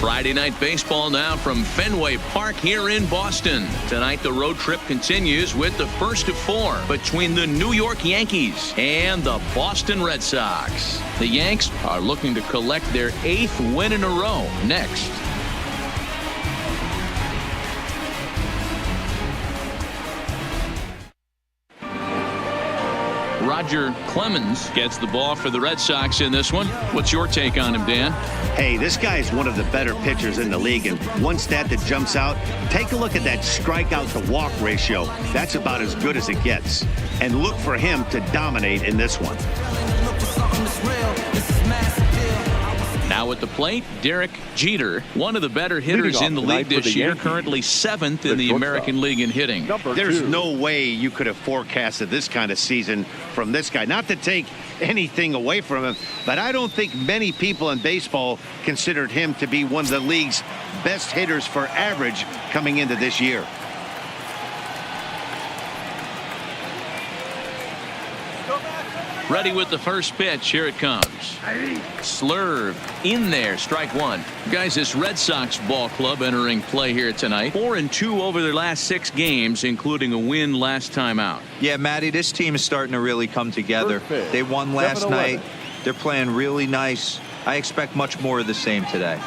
Friday night baseball now from Fenway Park here in Boston. Tonight the road trip continues with the first of 4 between the New York Yankees and the Boston Red Sox. The Yanks are looking to collect their 8th win in a row next. Roger Clemens gets the ball for the Red Sox in this one. What's your take on him, Dan? Hey, this guy is one of the better pitchers in the league, and one stat that jumps out, take a look at that strikeout to walk ratio. That's about as good as it gets. And look for him to dominate in this one. Now at the plate, Derek Jeter, one of the better hitters in the league this year, currently 7th in the American League in hitting. There's no way you could have forecasted this kind of season from this guy. Not to take anything away from him, but I don't think many people in baseball considered him to be one of the league's best hitters for average coming into this year. Ready with the first pitch. Here it comes. Slurve in there. Strike one. Guys, this Red Sox ball club entering play here tonight. 4-2 over their last 6 games, including a win last time out. Yeah, Matty, this team is starting to really come together. They won last night. They're playing really nice. I expect much more of the same today.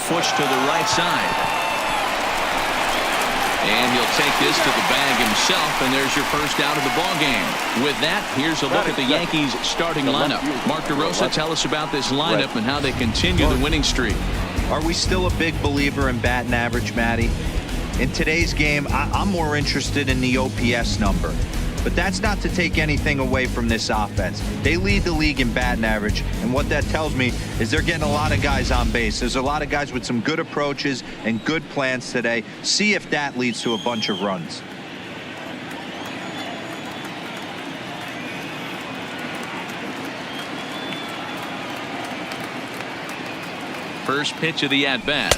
Push to the right side. And he'll take this to the bag himself, and there's your first out of the ball game. With that, here's a look at the Yankees starting lineup. Mark DeRosa, tell us about this lineup and how they continue the winning streak. Are we still a big believer in batting average, Matty? In today's game, I'm more interested in the OPS number. But that's not to take anything away from this offense. They lead the league in batting average, and what that tells me is they're getting a lot of guys on base. There's a lot of guys with some good approaches and good plans today. See if that leads to a bunch of runs. First pitch of the at-bat.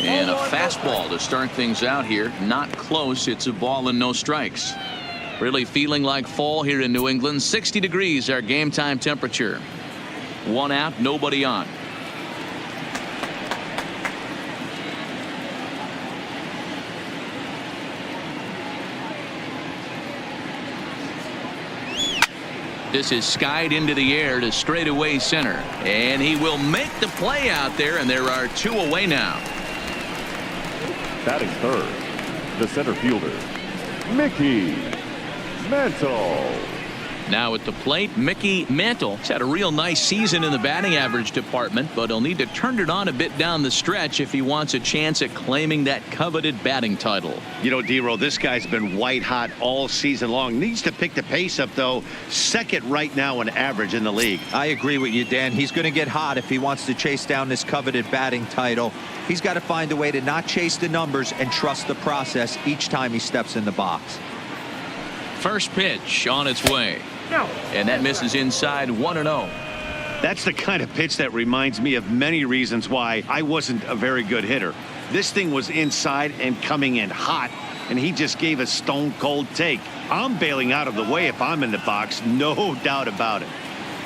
And a fastball to start things out here. Not close. It's a ball and no strikes. Really feeling like fall here in New England. 60 degrees our game time temperature. 1 out, nobody on. This is skied into the air to straightaway center. And he will make the play out there, and there are 2 away now. Batting third, the center fielder, Mickey Mantle. Now at the plate, Mickey Mantle has had a real nice season in the batting average department, but he'll need to turn it on a bit down the stretch if he wants a chance at claiming that coveted batting title. You know, D-Roll, this guy's been white hot all season long. Needs to pick the pace up, though. 2nd right now in average in the league. I agree with you, Dan. He's going to get hot if he wants to chase down this coveted batting title. He's got to find a way to not chase the numbers and trust the process each time he steps in the box. First pitch on its way. And that misses inside 1-0. That's the kind of pitch that reminds me of many reasons why I wasn't a very good hitter. This thing was inside and coming in hot, and he just gave a stone cold take. I'm bailing out of the way if I'm in the box, no doubt about it.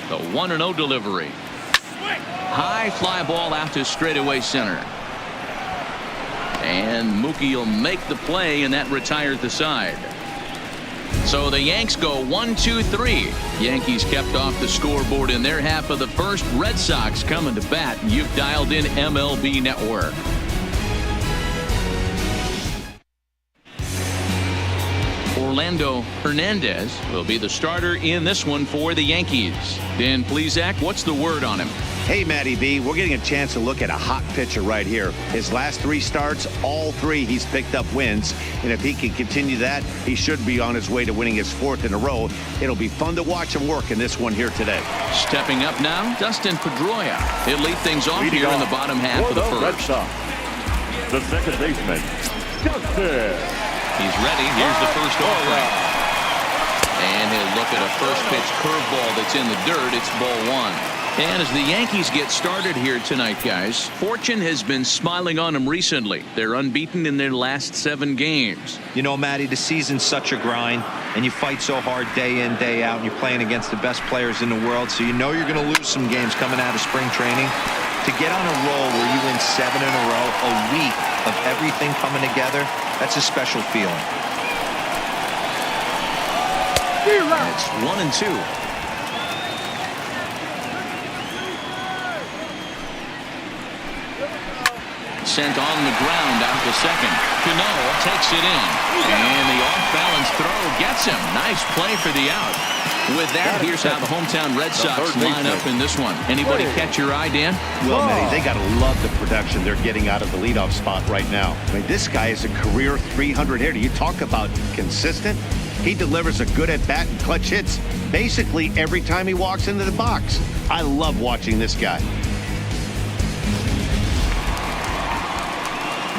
The 1-0 delivery. High fly ball out to straightaway center. And Mookie will make the play, and that retired the side. So the Yanks go 1-2-3. Yankees kept off the scoreboard in their half of the first. Red Sox coming to bat. You've dialed in MLB Network. Orlando Hernandez will be the starter in this one for the Yankees. Dan Plesac, what's the word on him? Hey, Matty B, we're getting a chance to look at a hot pitcher right here. His last 3 starts, all 3 he's picked up wins. And if he can continue that, he should be on his way to winning his 4th in a row. It'll be fun to watch him work in this one here today. Stepping up now, Dustin Pedroia. He'll lead things off here in the bottom half of the first. The second baseman, Dustin. He's ready. Here's the first offering. And he'll look at a first pitch curveball that's in the dirt. It's ball 1. And as the Yankees get started here tonight, guys, fortune has been smiling on them recently. They're unbeaten in their last 7 games. You know, Matty, the season's such a grind, and you fight so hard day in, day out, and you're playing against the best players in the world, so you know you're going to lose some games coming out of spring training. To get on a roll where you win 7 in a row, a week of everything coming together, that's a special feeling. It's 1-2. Sent on the ground out to second. Cano takes it in. And the off-balance throw gets him. Nice play for the out. With that, here's how the hometown Red Sox line up in this one. Anybody catch your eye, Dan? Well, Manny, they got to love the production they're getting out of the leadoff spot right now. I mean, this guy is a career 300 hitter. You talk about consistent. He delivers a good at-bat and clutch hits basically every time he walks into the box. I love watching this guy.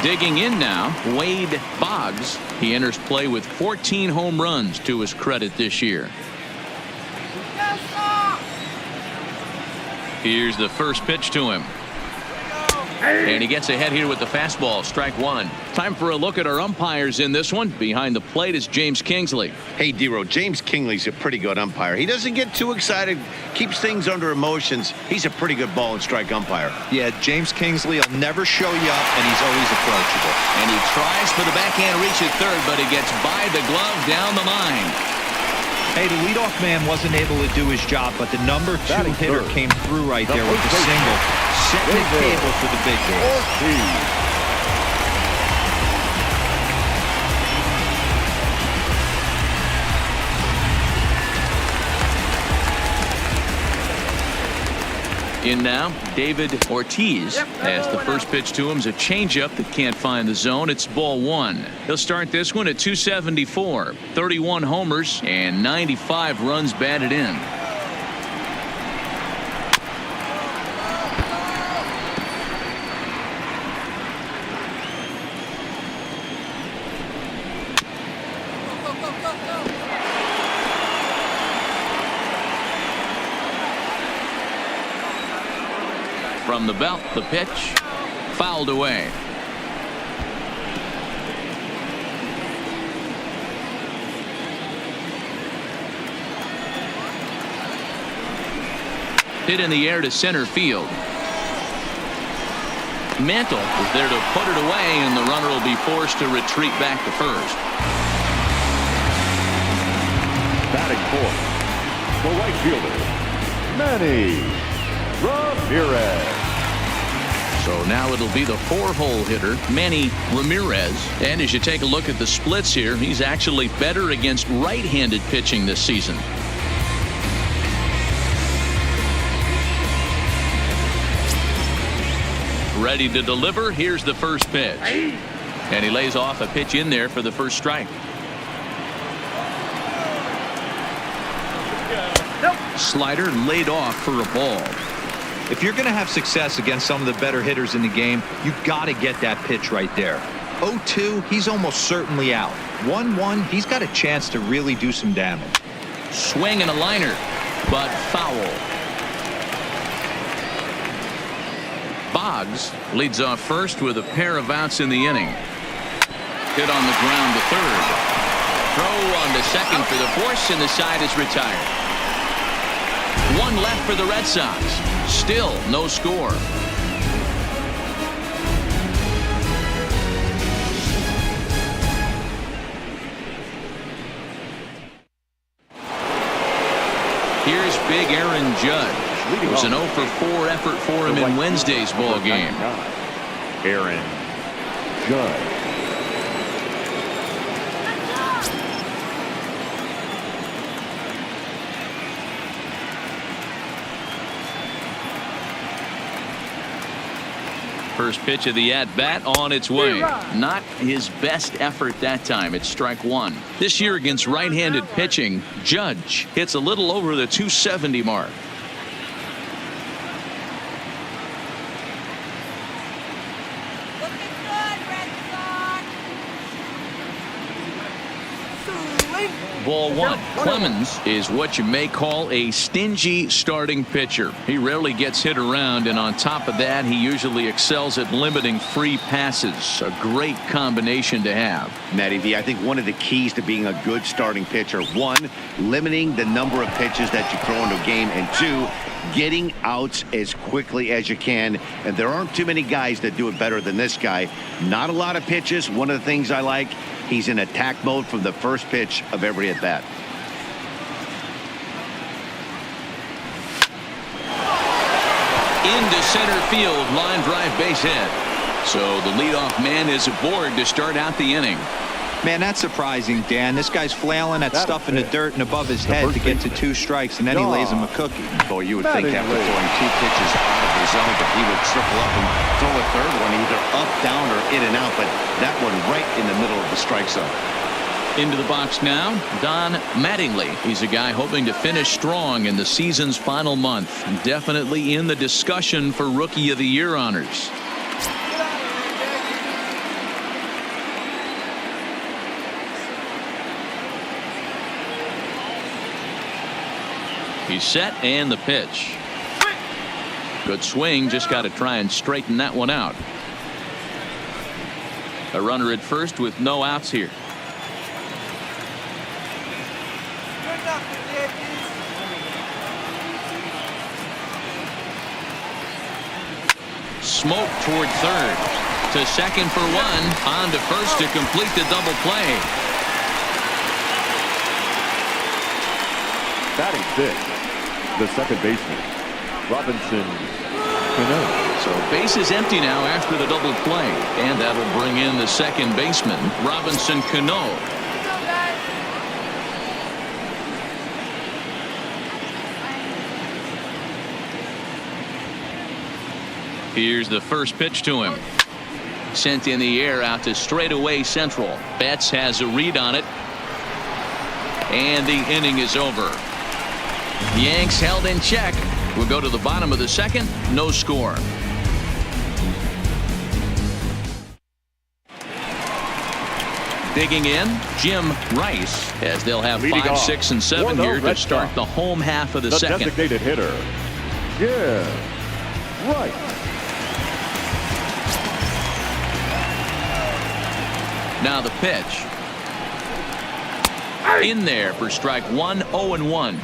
Digging in now, Wade Boggs. He enters play with 14 home runs to his credit this year. Here's the first pitch to him. And he gets ahead here with the fastball. Strike 1. Time for a look at our umpires in this one. Behind the plate is James Kingsley. Hey, D-Row, James Kingsley's a pretty good umpire. He doesn't get too excited, keeps things under emotions. He's a pretty good ball and strike umpire. Yeah, James Kingsley will never show you up, and he's always approachable. And he tries for the backhand reach at third, but he gets by the glove down the line. Hey, the leadoff man wasn't able to do his job, but the number 2 Batting hitter third. came through right there with the single, setting the table for the big game. In now, David Ortiz, as the first pitch to him is a changeup that can't find the zone. It's ball 1. He'll start this one at 274, 31 homers and 95 runs batted in. From the belt, the pitch fouled away. Hit in the air to center field. Mantle is there to put it away, and the runner will be forced to retreat back to first. Batting fourth, the right fielder, Manny Ramirez. So now it'll be the 4-hole hitter, Manny Ramirez. And as you take a look at the splits here, he's actually better against right-handed pitching this season. Ready to deliver. Here's the first pitch. And he lays off a pitch in there for the first strike. Slider laid off for a ball. If you're going to have success against some of the better hitters in the game, you've got to get that pitch right there. 0-2, he's almost certainly out. 1-1, he's got a chance to really do some damage. Swing and a liner, but foul. Boggs leads off first with a pair of outs in the inning. Hit on the ground to third. Throw on to second for the force, and the side is retired. 1 left for the Red Sox. Still no score. Here's big Aaron Judge. It was an 0 for 4 effort for him in Wednesday's ball game. Aaron Judge. First pitch of the at-bat on its way. Not his best effort that time. It's strike 1. This year against right-handed pitching, Judge hits a little over the 270 mark. Looking good, Red Sox. Ball one. Clemens is what you may call a stingy starting pitcher. He rarely gets hit around, and on top of that, he usually excels at limiting free passes. A great combination to have. Matty V, I think one of the keys to being a good starting pitcher, one, limiting the number of pitches that you throw into a game, and two, getting outs as quickly as you can. And there aren't too many guys that do it better than this guy. Not a lot of pitches. One of the things I like, he's in attack mode from the first pitch of every at bat. Into center field, line drive, base hit. So the leadoff man is aboard to start out the inning. Man, that's surprising, Dan. This guy's flailing at stuff in the dirt and above his head to get to 2 strikes, and then he lays him a cookie. Boy, you would think after throwing 2 pitches out of the zone that he would triple up and throw a third one either up, down, or in and out, but that one right in the middle of the strike zone. Into the box now, Don Mattingly. He's a guy hoping to finish strong in the season's final month. Definitely in the discussion for Rookie of the Year honors. He's set, and the pitch. Good swing, just got to try and straighten that one out. A runner at first with no outs here. Smoke toward third. To second for one. On to first to complete the double play. Batting 6th, the second baseman, Robinson Cano. So base is empty now after the double play, and that'll bring in the second baseman, Robinson Cano. Here's the first pitch to him. Sent in the air out to straightaway central. Betts has a read on it. And the inning is over. Yanks held in check. We'll go to the bottom of the second. No score. Digging in, Jim Rice, as they'll have 5, 6, and 7 here to start the home half of the second. The designated hitter, Jim Rice. Now the pitch. In there for strike 1, 0-1.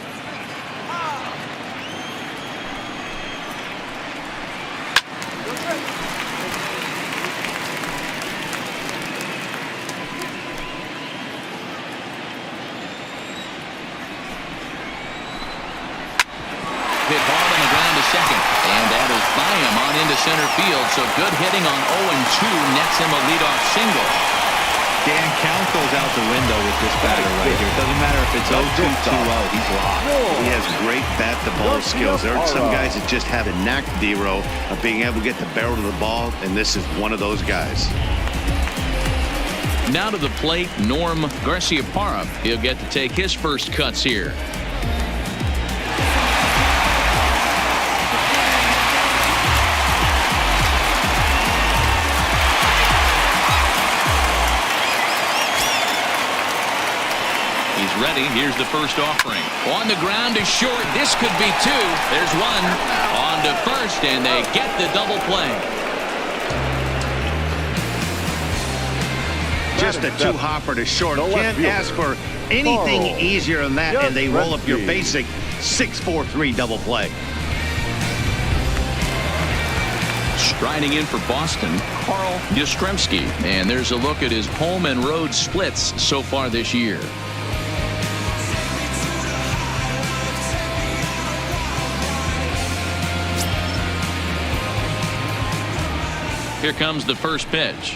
Hit hard on the ground to second, and that is by him on into center field. So good hitting on 0-2 nets him a leadoff single. Dan, count goes out the window with this batter right here. It doesn't matter if it's 0-2, 2-0. He's locked. He has great bat-to-ball skills. There are some guys that just have a knack, D-Row, of being able to get the barrel of the ball, and this is one of those guys. Now to the plate, Norm Garciaparra. He'll get to take his first cuts here. He's ready. Here's the first offering. On the ground is short. This could be 2. There's 1. On to first, and they get the double play. Just a 2-hopper to short. Can't ask for anything easier than that, and they roll up your basic 6-4-3 double play. Striding in for Boston, Carl Yastrzemski. And there's a look at his home and road splits so far this year. Here comes the first pitch.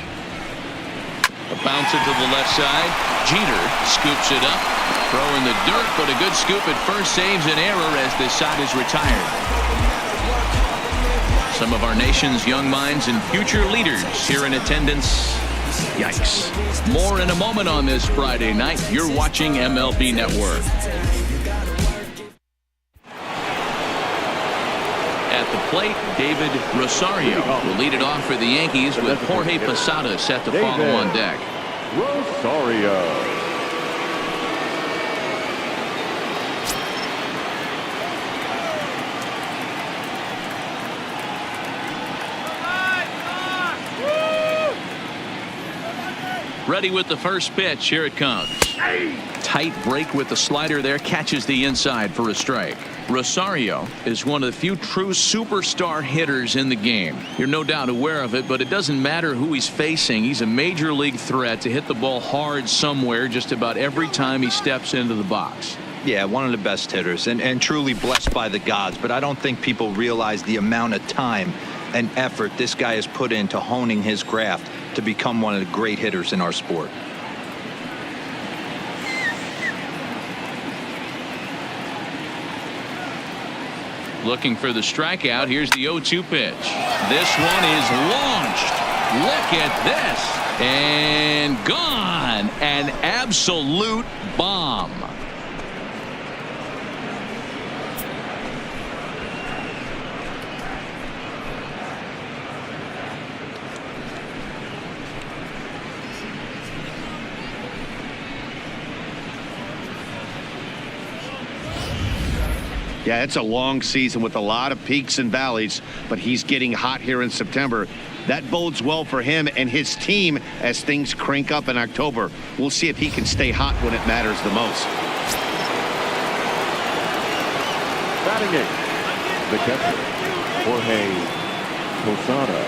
A bouncer to the left side. Jeter scoops it up. Throw in the dirt, but a good scoop at first saves an error as this side is retired. Some of our nation's young minds and future leaders here in attendance. Yikes. More in a moment on this Friday night. You're watching MLB Network. At the plate, David Rosario will lead it off for the Yankees with Jorge Posada set to follow on deck. Rosario. Ready with the first pitch. Here it comes. Tight break with the slider there. Catches the inside for a strike. Rosario is one of the few true superstar hitters in the game. You're no doubt aware of it, but it doesn't matter who he's facing. He's a major league threat to hit the ball hard somewhere just about every time he steps into the box. Yeah, one of the best hitters and truly blessed by the gods. But I don't think people realize the amount of time and effort this guy has put into honing his craft to become one of the great hitters in our sport. Looking for the strikeout. Here's the 0-2 pitch. This one is launched. Look at this. And gone. An absolute bomb. Yeah, it's a long season with a lot of peaks and valleys, but he's getting hot here in September. That bodes well for him and his team as things crank up in October. We'll see if he can stay hot when it matters the most. Batting eighth, the catcher, Jorge Posada.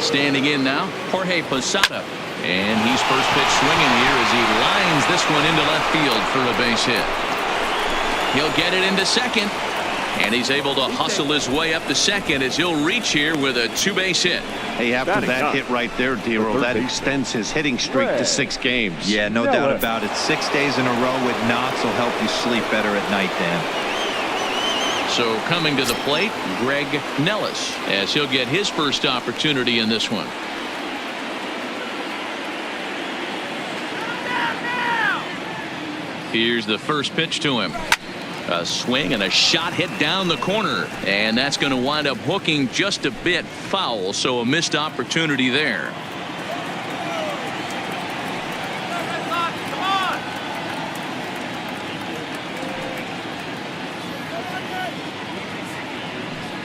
Standing in now, Jorge Posada. And he's first pitch swinging here as he lines this one into left field for a base hit. He'll get it into second, and he's able to hustle his way up to second as he'll reach here with a two-base hit. Hey, after that hit right there, Dero, that extends his hitting streak to 6 games. Yeah, no doubt about it. 6 days in a row with knocks will help you sleep better at night, Dan. So coming to the plate, Greg Nellis, as he'll get his first opportunity in this one. Here's the first pitch to him. A swing and a shot hit down the corner, and that's going to wind up hooking just a bit foul, so a missed opportunity there.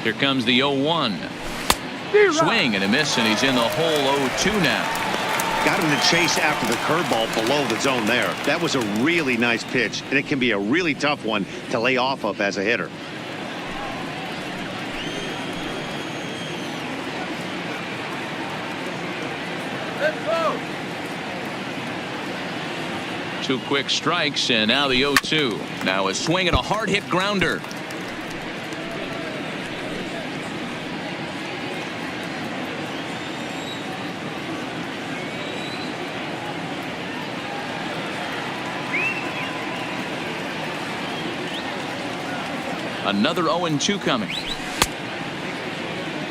Here comes the 0-1. Swing and a miss, and he's in the hole 0-2 now. Got him to chase after the curveball below the zone there. That was a really nice pitch, and it can be a really tough one to lay off of as a hitter. Let's go. 2 quick strikes, and now the 0-2. Now a swing and a hard hit grounder. Another 0-2 coming.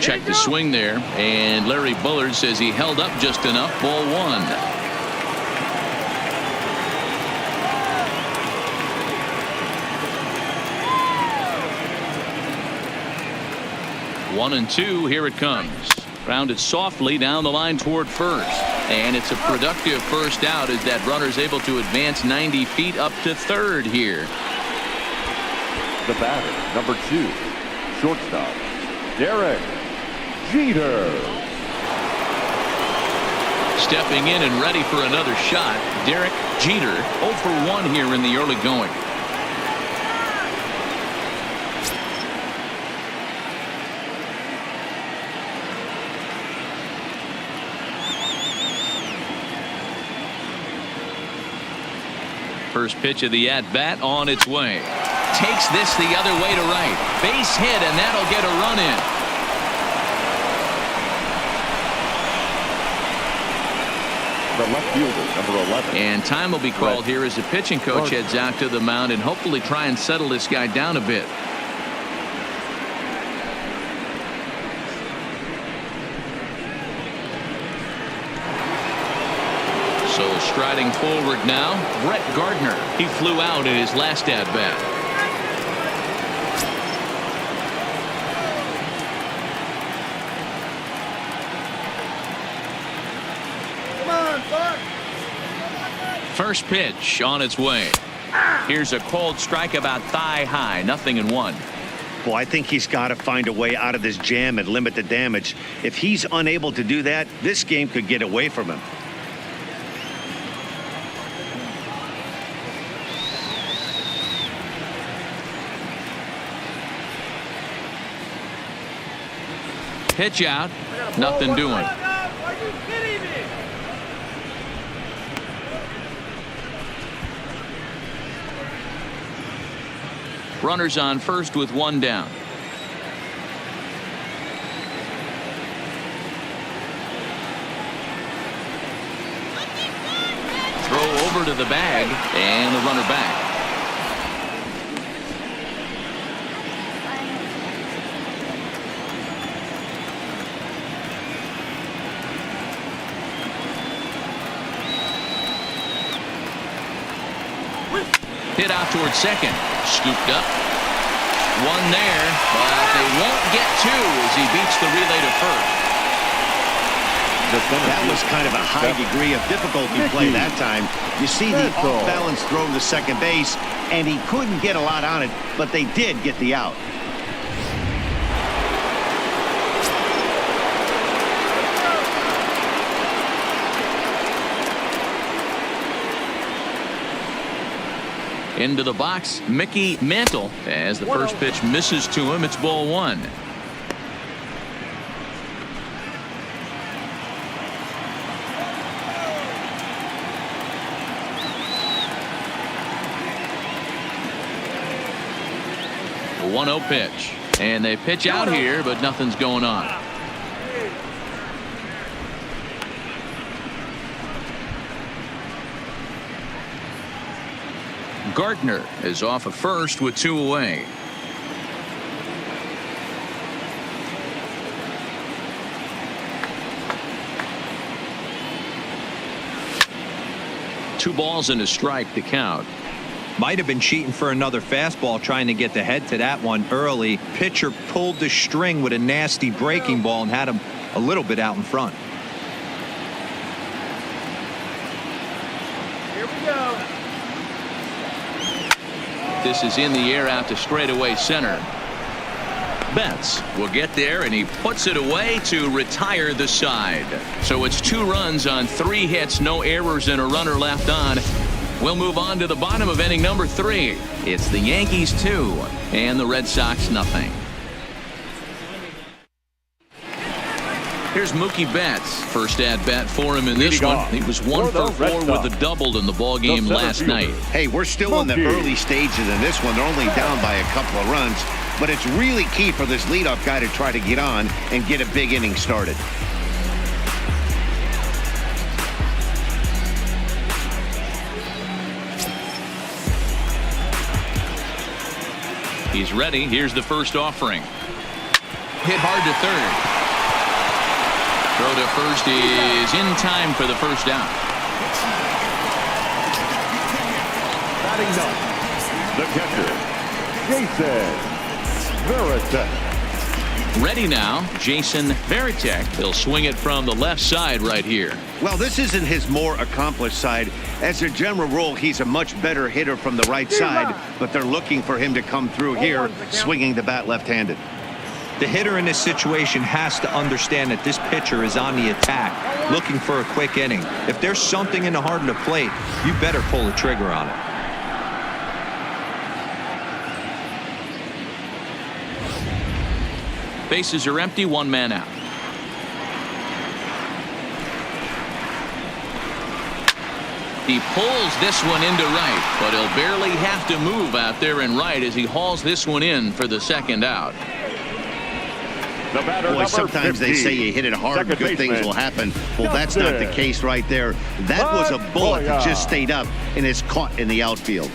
Check the swing there, and Larry Bullard says he held up just enough. Ball 1. One and 2. Here it comes. Grounded softly down the line toward first, and it's a productive first out as that runner's able to advance 90 feet up to third here. The batter, number 2, shortstop, Derek Jeter. Stepping in and ready for another shot, Derek Jeter, 0 for 1 here in the early going. First pitch of the at-bat on its way. Takes this the other way to right. Base hit, and that'll get a run in. The left fielder, number 11. And time will be called here as the pitching coach heads out to the mound and hopefully try and settle this guy down a bit. So striding forward now, Brett Gardner. He flew out in his last at-bat. First pitch on its way. Here's a cold strike about thigh high. 0-1. Well, I think he's got to find a way out of this jam and limit the damage. If he's unable to do that, this game could get away from him. pitch out. Nothing doing. Are you kidding me? Runners on first with one down. Throw over to the bag and the runner back. Hit out towards second. Scooped up. One there, but they won't get two as he beats the relay to first. That was kind of a high degree of difficulty play that time. You see the off-balance throw to second base, and he couldn't get a lot on it, but they did get the out. Into the box, Mickey Mantle. As the first pitch misses to him, it's ball one. The 1-0 pitch. And they pitch out here, but nothing's going on. Gardner is off of first with two away. Two balls and a strike to count. Might have been cheating for another fastball, trying to get the head to that one early. Pitcher pulled the string with a nasty breaking ball and had him a little bit out in front. Here we go. This is in the air out to straightaway center. Betts will get there, and he puts it away to retire the side. So it's 2 runs on 3 hits, no errors, and a runner left on. We'll move on to the bottom of inning number 3. It's the Yankees 2 and the Red Sox nothing. Here's Mookie Betts. First at bat for him in this one. He was 1 for 4 with a double in the ball game last night. Hey, we're still in the early stages in this one. They're only down by a couple of runs, but it's really key for this leadoff guy to try to get on and get a big inning started. He's ready. Here's the first offering. Hit hard to third. Throw to first is in time for the first down. Batting ninth, the catcher, Jason Varitek. Ready now, Jason Varitek. He'll swing it from the left side right here. Well, this isn't his more accomplished side. As a general rule, he's a much better hitter from the right side, but they're looking for him to come through here, swinging the bat left-handed. The hitter in this situation has to understand that this pitcher is on the attack, looking for a quick inning. If there's something in the heart of the plate, you better pull the trigger on it. Bases are empty, 1 man out. He pulls this one into right, but he'll barely have to move out there in right as he hauls this one in for the second out. Boy, sometimes they say you hit it hard, good things will happen. Well, that's not the case right there. That was a bullet that just stayed up and is caught in the outfield.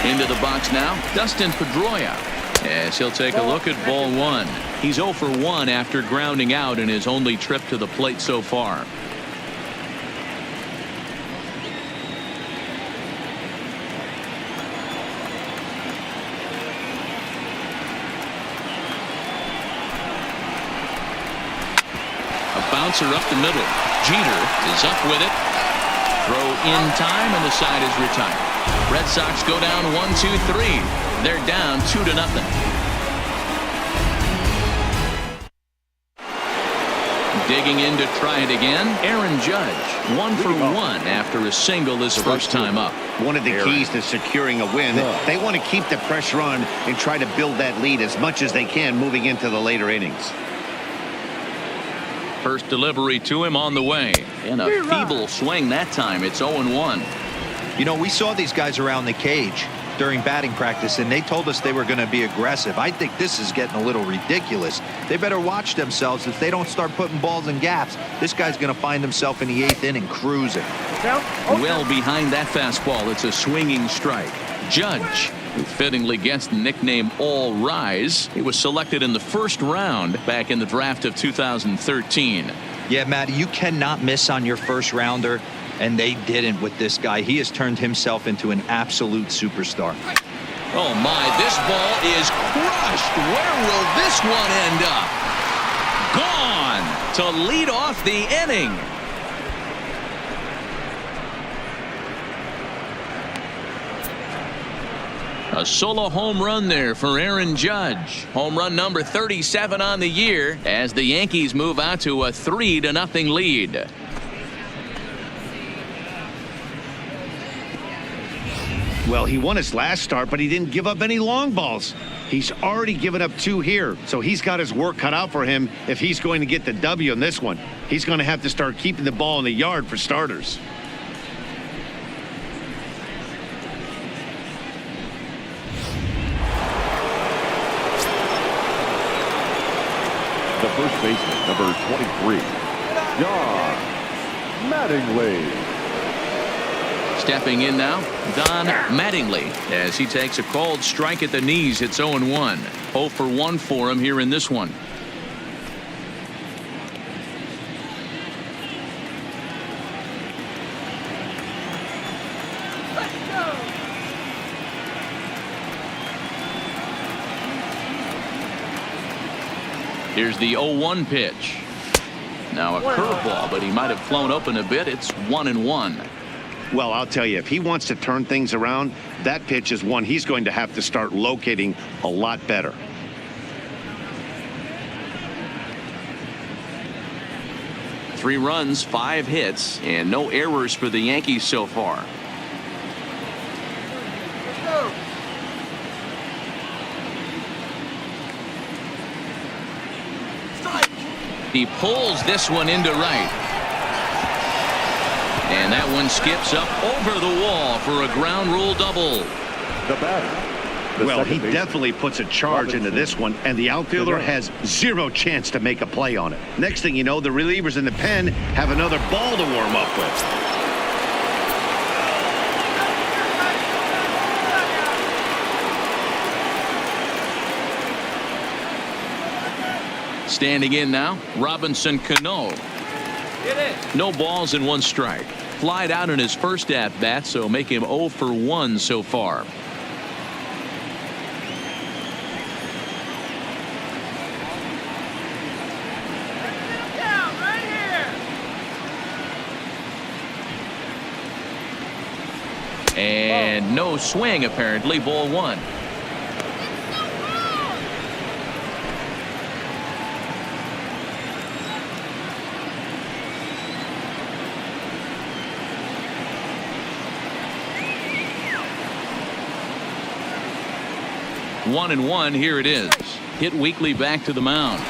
Into the box now, Dustin Pedroia, as he'll take a look at ball 1. He's 0 for 1 after grounding out in his only trip to the plate so far. Bouncer up the middle. Jeter is up with it. Throw in time, and the side is retired. Red Sox go down 1-2-3. They're down 2-0. Digging in to try it again, Aaron Judge. 1 for 1 after a single his first time up. One of the keys to securing a win, they want to keep the pressure on and try to build that lead as much as they can moving into the later innings. First delivery to him on the way. And a feeble swing that time. It's 0-1. You know, we saw these guys around the cage during batting practice, and they told us they were going to be aggressive. I think this is getting a little ridiculous. They better watch themselves. If they don't start putting balls in gaps, this guy's going to find himself in the 8th inning cruising. Well behind that fastball. It's a swinging strike. Judge, who fittingly gets the nickname All Rise. He was selected in the first round back in the draft of 2013. Yeah, Matty, you cannot miss on your first rounder, and they didn't with this guy. He has turned himself into an absolute superstar. Oh my, this ball is crushed. Where will this one end up? Gone to lead off the inning. A solo home run there for Aaron Judge. Home run number 37 on the year as the Yankees move out to a 3-0 lead. Well, he won his last start, but he didn't give up any long balls. He's already given up 2 here, so he's got his work cut out for him if he's going to get the W in this one. He's going to have to start keeping the ball in the yard for starters. The first baseman, number 23, Don Mattingly. Stepping in now, Don Mattingly, as he takes a called strike at the knees. It's 0-1. 0 for 1 for him here in this one. Here's the 0-1 pitch. Now a curveball, but he might have flown open a bit. It's 1-1. Well, I'll tell you, if he wants to turn things around, that pitch is one he's going to have to start locating a lot better. Three runs, 5 hits, and no errors for the Yankees so far. He pulls this one into right. And that one skips up over the wall for a ground rule double. The batter. Well, he definitely puts a charge into this one, and the outfielder has 0 chance to make a play on it. Next thing you know, the relievers in the pen have another ball to warm up with. Standing in now, Robinson Cano. No balls and 1 strike. Flied out in his first at-bat, so make him 0 for 1 so far. And no swing, apparently. Ball 1. One and 1. Here it is. Hit weakly back to the mound.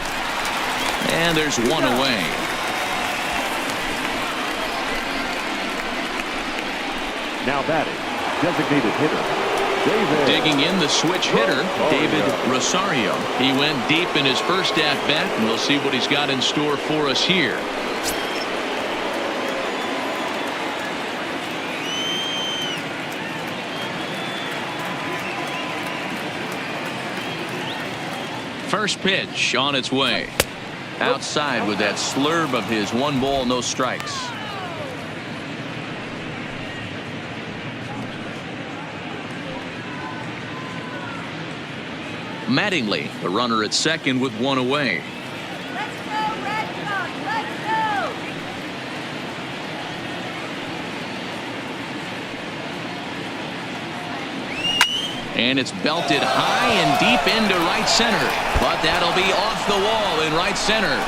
And there's 1 away. Now batting, designated hitter, David. Digging in, the switch hitter, David Rosario. He went deep in his first at-bat, and we'll see what he's got in store for us here. First pitch on its way. Outside with that slurve of his 1 ball, no strikes. Mattingly, the runner at second with 1 away. Let's go, Red Sox, let's go! And it's belted high and deep into right center. But that'll be off the wall in right center.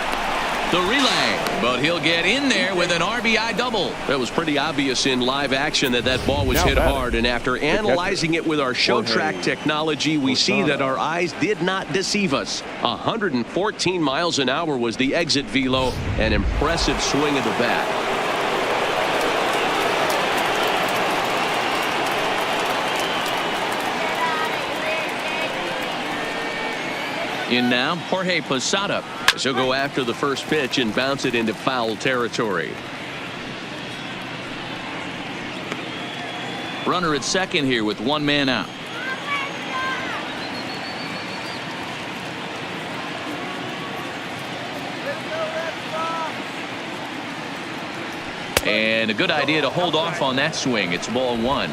The relay, but he'll get in there with an RBI double. That was pretty obvious in live action that ball was Now hit batting. hard, and after analyzing it with our show track technology, we see that our eyes did not deceive us. 114 miles an hour was the exit velo, an impressive swing of the bat. In now, Jorge Posada. He'll go after the first pitch and bounce it into foul territory. Runner at second here with one man out. And a good idea to hold off on that swing. It's ball one.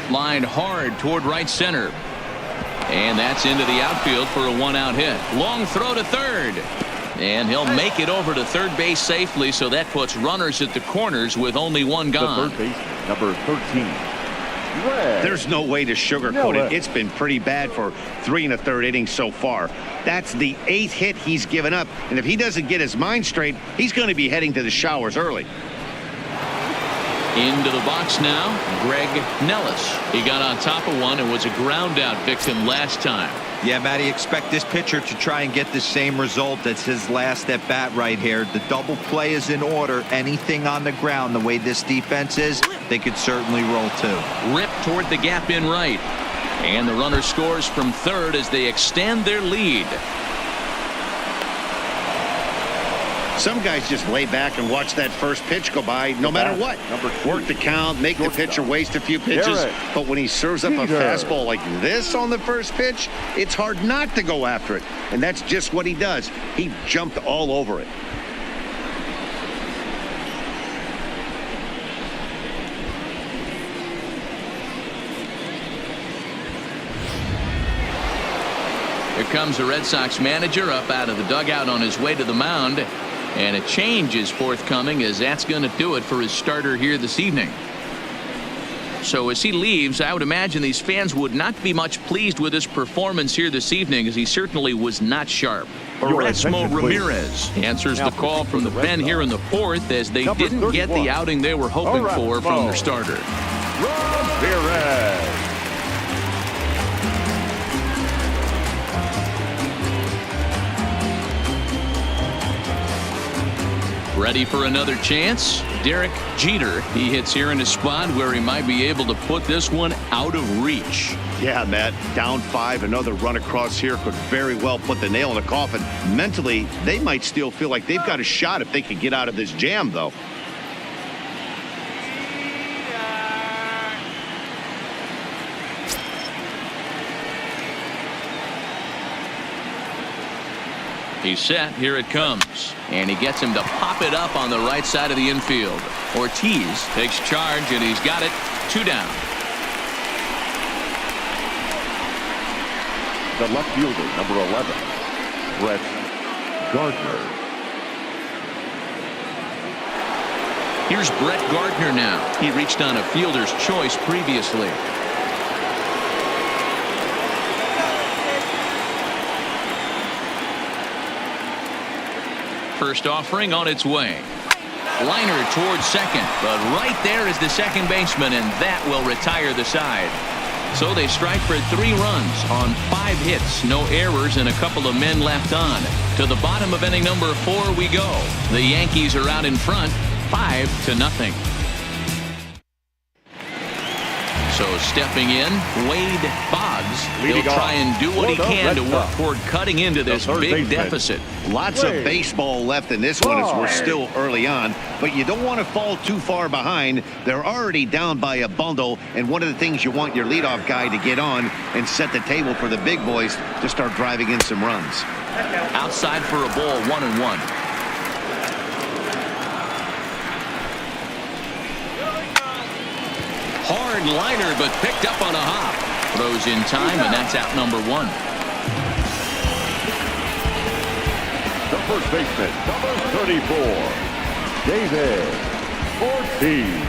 Lined hard toward right center. And that's into the outfield for a one-out hit. Long throw to third. And he'll make it over to third base safely, so that puts runners at the corners with only one gone. The third baseman, number 13. Red. There's no way to sugarcoat it. It's been pretty bad for 3 1/3 innings so far. That's the 8th hit he's given up. And if he doesn't get his mind straight, he's going to be heading to the showers early. Into the box now, Greg Nellis. He got on top of one and was a ground out victim last time. Yeah, Matty, expect this pitcher to try and get the same result as his last at bat right here. The double play is in order. Anything on the ground, the way this defense is, they could certainly roll too. Rip toward the gap in right. And the runner scores from third as they extend their lead. Some guys just lay back and watch that first pitch go by no matter what. Work the count, make the pitcher waste a few pitches. But when he serves up a fastball like this on the first pitch, it's hard not to go after it. And that's just what he does. He jumped all over it. Here comes the Red Sox manager up out of the dugout on his way to the mound. And a change is forthcoming, as that's going to do it for his starter here this evening. So as he leaves, I would imagine these fans would not be much pleased with his performance here this evening, as he certainly was not sharp. Erasmo Ramirez answers the call from the pen here in the fourth, as they didn't get the outing they were hoping for from their starter. Ramirez. Ready for another chance? Derek Jeter. He hits here in a spot where he might be able to put this one out of reach. Yeah, Matt, down 5, another run across here could very well put the nail in the coffin. Mentally, they might still feel like they've got a shot if they could get out of this jam, though. He's set. Here it comes. And he gets him to pop it up on the right side of the infield. Ortiz takes charge, and he's got it. 2 down. The left fielder, number 11, Brett Gardner. Here's Brett Gardner now. He reached on a fielder's choice previously. First offering on its way. Liner towards second, but right there is the second baseman, and that will retire the side. So they strike for 3 runs on 5 hits, no errors, and a couple of men left on. To the bottom of inning number 4 we go. The Yankees are out in front, 5-0. So stepping in, Wade Boggs. He'll try and do what he can to work toward cutting into this big deficit. Lots of baseball left in this one as we're still early on, but you don't want to fall too far behind. They're already down by a bundle, and one of the things you want your leadoff guy to get on and set the table for the big boys to start driving in some runs. Outside for a ball, 1-1. Hard liner, but picked up on a hop. Throws in time, and that's out number 1. The first baseman, number 34, David Ortiz.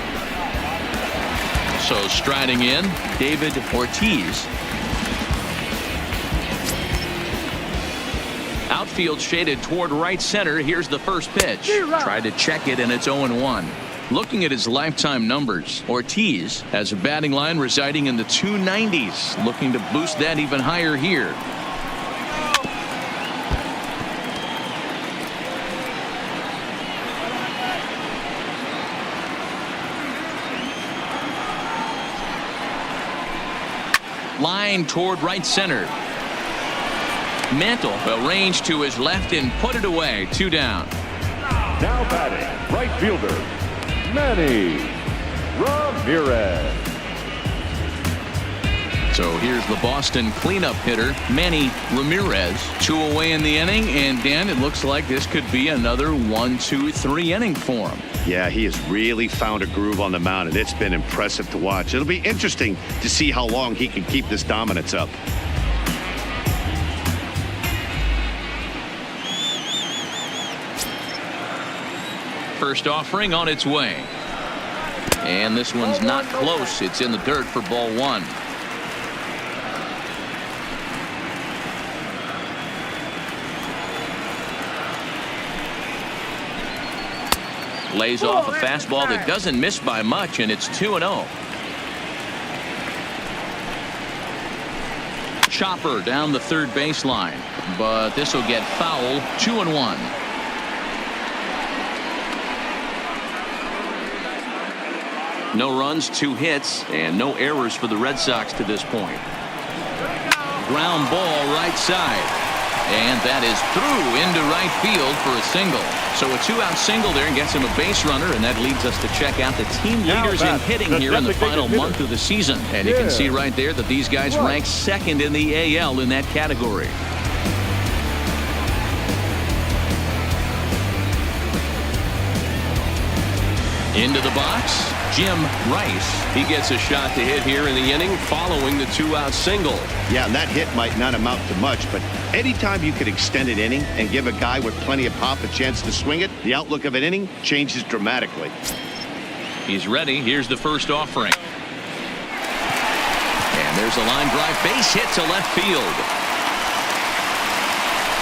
So striding in, David Ortiz. Outfield shaded toward right center. Here's the first pitch. Tried to check it, and it's 0-1. Looking at his lifetime numbers, Ortiz has a batting line residing in the 290s. Looking to boost that even higher here. Line toward right center. Mantle will range to his left and put it away. 2 down. Now batting, right fielder, Manny Ramirez. So here's the Boston cleanup hitter, Manny Ramirez. 2 away in the inning, and Dan, it looks like this could be another 1-2-3 inning for him. Yeah, he has really found a groove on the mound, and it's been impressive to watch. It'll be interesting to see how long he can keep this dominance up. First offering on its way. And this one's not close. It's in the dirt for ball 1. Lays off a fastball that doesn't miss by much, and it's 2-0. Chopper down the third baseline, but this will get foul. 2-1. No runs, 2 hits, and no errors for the Red Sox to this point. Ground ball right side. And that is through into right field for a single. So a 2-out single there and gets him a base runner, and that leads us to check out the team leaders in hitting here in the final month of the season. And you can see right there that these guys rank second in the AL in that category. Into the box, Jim Rice. He gets a shot to hit here in the inning following the 2-out single. Yeah, and that hit might not amount to much, but anytime you could extend an inning and give a guy with plenty of pop a chance to swing it, the outlook of an inning changes dramatically. He's ready. Here's the first offering. And there's a line drive base hit to left field.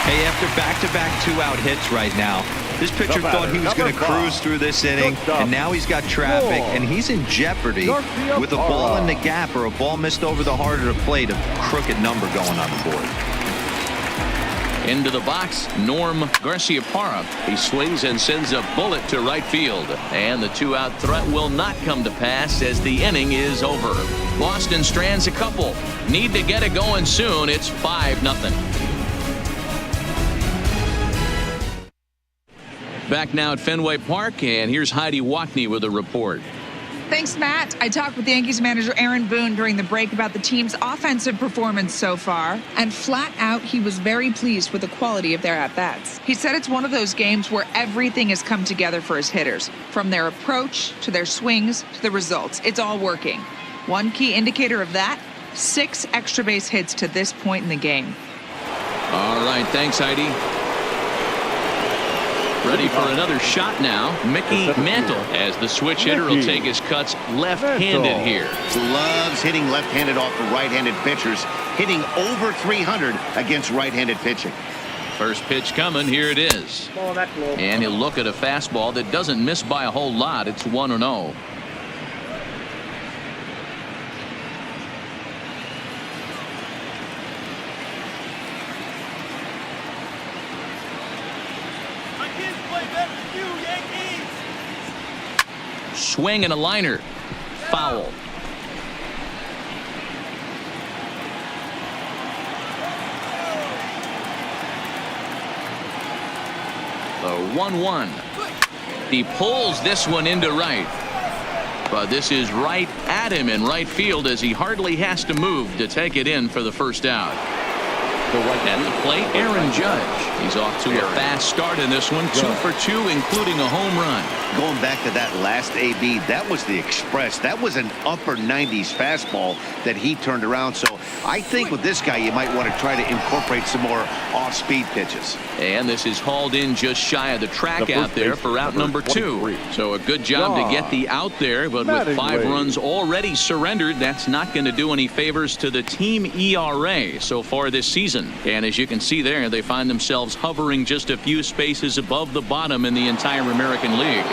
Hey, after back-to-back 2-out hits right now, this pitcher thought he was going to cruise through this inning, and now he's got traffic, and he's in jeopardy with a ball in the gap or a ball missed over the heart of the plate, a crooked number going on the board. Into the box, Norm Garciaparra. He swings and sends a bullet to right field. And the 2-out threat will not come to pass as the inning is over. Boston strands a couple. Need to get it going soon. It's 5-0. Back now at Fenway Park, and here's Heidi Watney with a report. Thanks, Matt. I talked with Yankees manager Aaron Boone during the break about the team's offensive performance so far, and flat out, he was very pleased with the quality of their at-bats. He said it's one of those games where everything has come together for his hitters, from their approach to their swings to the results. It's all working. One key indicator of that, 6 extra base hits to this point in the game. All right, thanks, Heidi. Ready for another shot now. Mickey Mantle, as the switch hitter will take his cuts left-handed here. Loves hitting left-handed off of right-handed pitchers, hitting over 300 against right-handed pitching. First pitch coming. Here it is. And he'll look at a fastball that doesn't miss by a whole lot. It's 1-0. Swing and a liner. Foul. The 1-1. He pulls this one into right. But this is right at him in right field as he hardly has to move to take it in for the first out. At the plate, Aaron Judge. He's off to a fast start in this one, 2 for 2, including a home run. going back to that last AB, that was the express. That was an upper 90s fastball that he turned around. So I think with this guy, you might want to try to incorporate some more off-speed pitches. And this is hauled in just shy of the track out there for out number 2. So a good job to get the out there, but with 5 runs already surrendered, that's not going to do any favors to the team ERA so far this season. And as you can see there, they find themselves hovering just a few spaces above the bottom in the entire American League.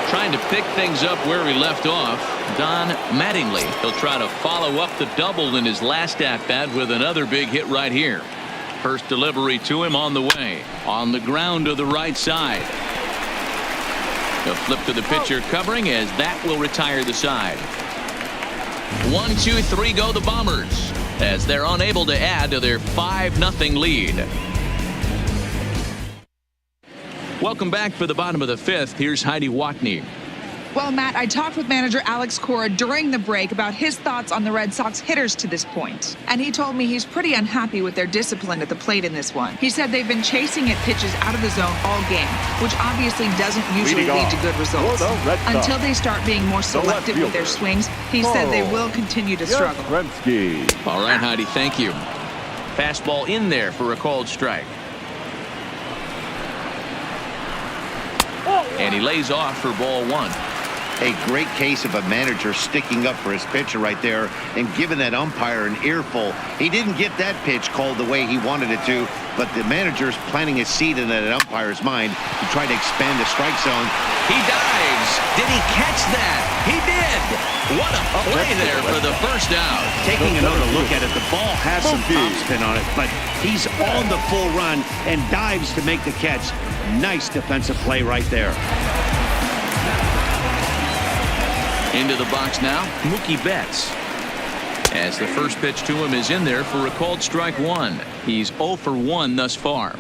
Trying to pick things up where we left off, Don Mattingly. He'll try to follow up the double in his last at-bat with another big hit right here. First delivery to him on the way. On the ground to the right side. A flip to the pitcher covering as that will retire the side. 1, 2, 3 go the Bombers as they're unable to add to their 5-0 lead. Welcome back for the bottom of the 5th. Here's Heidi Watney. Well, Matt, I talked with manager Alex Cora during the break about his thoughts on the Red Sox hitters to this point. And he told me he's pretty unhappy with their discipline at the plate in this one. He said they've been chasing at pitches out of the zone all game, which obviously doesn't usually lead to good results. Until they start being more selective with their swings, he said they will continue to struggle. All right, Heidi, thank you. Fastball in there for a called strike. And he lays off for ball 1. A great case of a manager sticking up for his pitcher right there and giving that umpire an earful. He didn't get that pitch called the way he wanted it to, but the manager's planting a seed in that umpire's mind to try to expand the strike zone. He dives. Did he catch that? He did. What a play there for the first out. Taking another look at it, the ball has some topspin on it, but he's on the full run and dives to make the catch. Nice defensive play right there. Into the box now, Mookie Betts. As the first pitch to him is in there for a called strike 1. He's 0 for 1 thus far.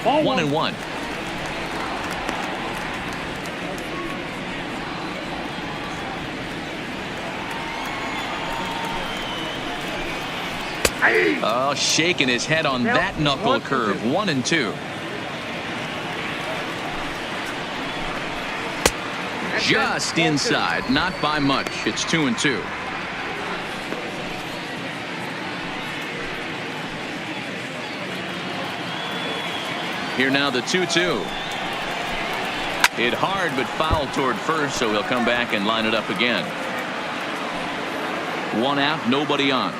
Ball 1-1. Oh, shaking his head on that knuckle curve. 1-2. Just inside, not by much. It's 2-2. Here now the 2-2. Hit hard but foul toward first, so he'll come back and line it up again. 1 out, nobody on.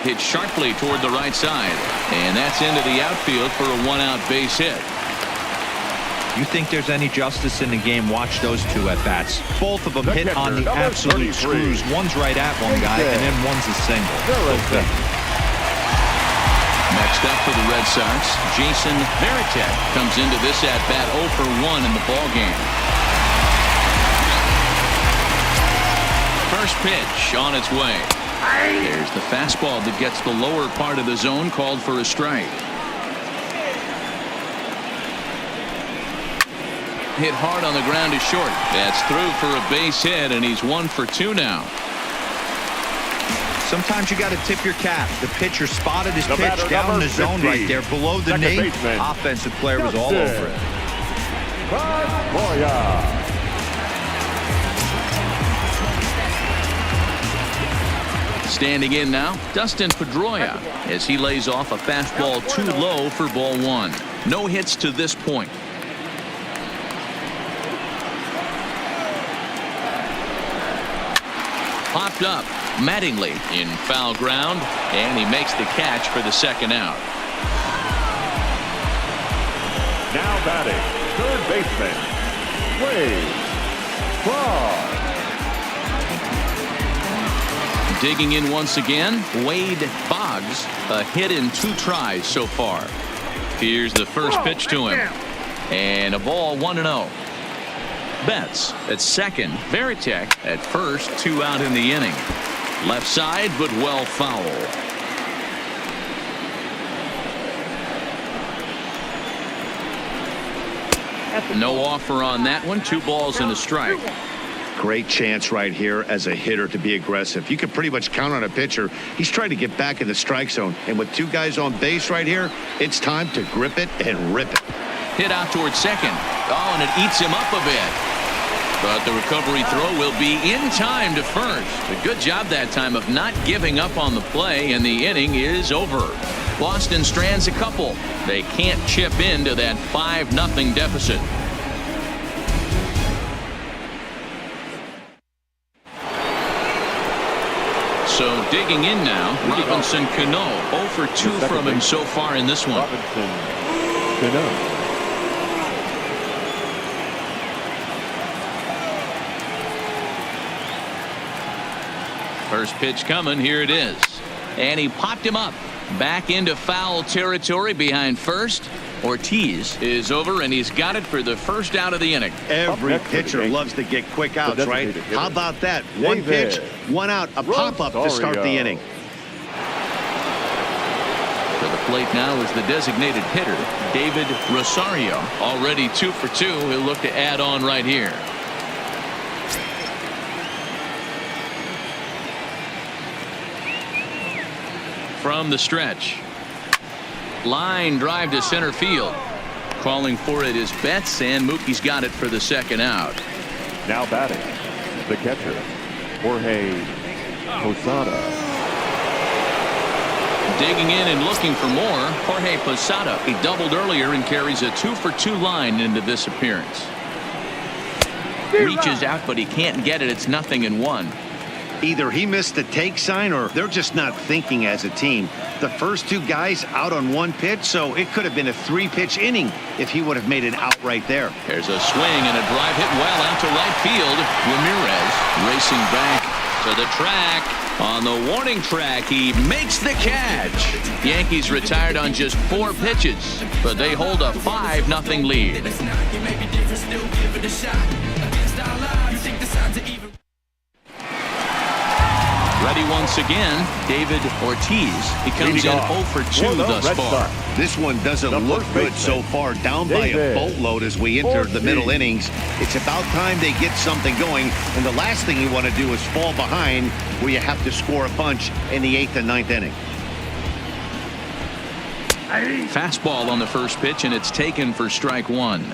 Hit sharply toward the right side, and that's into the outfield for a 1-out base hit. You think there's any justice in the game? Watch those 2 at bats. Both of them hit on the absolute screws. One's right at one guy, and then one's a single. Okay. Next up for the Red Sox, Jason Varitek comes into this at bat 0 for 1 in the ball game. First pitch on its way. There's the fastball that gets the lower part of the zone, called for a strike. Hit hard on the ground to short. That's through for a base hit, and he's 1 for 2 now. Sometimes you got to tip your cap. The pitcher spotted his pitch down in the zone right there below the knee. Offensive player was all over it. Standing in now, Dustin Pedroia, as he lays off a fastball too low for ball 1. No hits to this point. Popped up. Mattingly in foul ground, and he makes the catch for the second out. Now batting, third baseman, Wade Boggs. Digging in once again, Wade Boggs, a hit in 2 tries so far. Here's the first pitch to him, and a ball 1-0. Betts at second, Varitek at first, 2 out in the inning. Left side, but well foul. No offer on that one. 2 balls and a strike. Great chance right here as a hitter to be aggressive. You can pretty much count on a pitcher. He's trying to get back in the strike zone. And with 2 guys on base right here, it's time to grip it and rip it. Hit out towards second. Oh, and it eats him up a bit. But the recovery throw will be in time to first. A good job that time of not giving up on the play, and the inning is over. Boston strands a couple. They can't chip into that 5-0 deficit. So digging in now, Robinson Cano. 0 for 2 from him so far in this one. Robinson Cano. First pitch coming. Here it is. And he popped him up. Back into foul territory behind first. Ortiz is over, and he's got it for the first out of the inning. Every pitcher loves to get quick outs, right? How about that? 1 pitch, 1 out, a pop-up to start the inning. To the plate now is the designated hitter, David Rosario. Already 2 for 2. He'll look to add on right here. From the stretch. Line drive to center field. Calling for it is Betts, and Mookie's got it for the second out. Now batting, the catcher, Jorge Posada. Digging in and looking for more, Jorge Posada. He doubled earlier and carries a 2 for 2 line into this appearance. Reaches out, but he can't get it. It's 0-1. Either he missed the take sign or they're just not thinking as a team. The first 2 guys out on 1 pitch, so it could have been a 3-pitch inning if he would have made an out right there. There's a swing and a drive hit well out to right field. Ramirez racing back to the track. On the warning track, he makes the catch. Yankees retired on just 4 pitches, but they hold a 5-0 lead. Ready once again, David Ortiz. He comes in 0 for 2 thus far. This one doesn't look good so far. Down by a boatload as we enter the middle innings. It's about time they get something going. And the last thing you want to do is fall behind where you have to score a bunch in the 8th and 9th inning. Fastball on the first pitch, and it's taken for strike 1.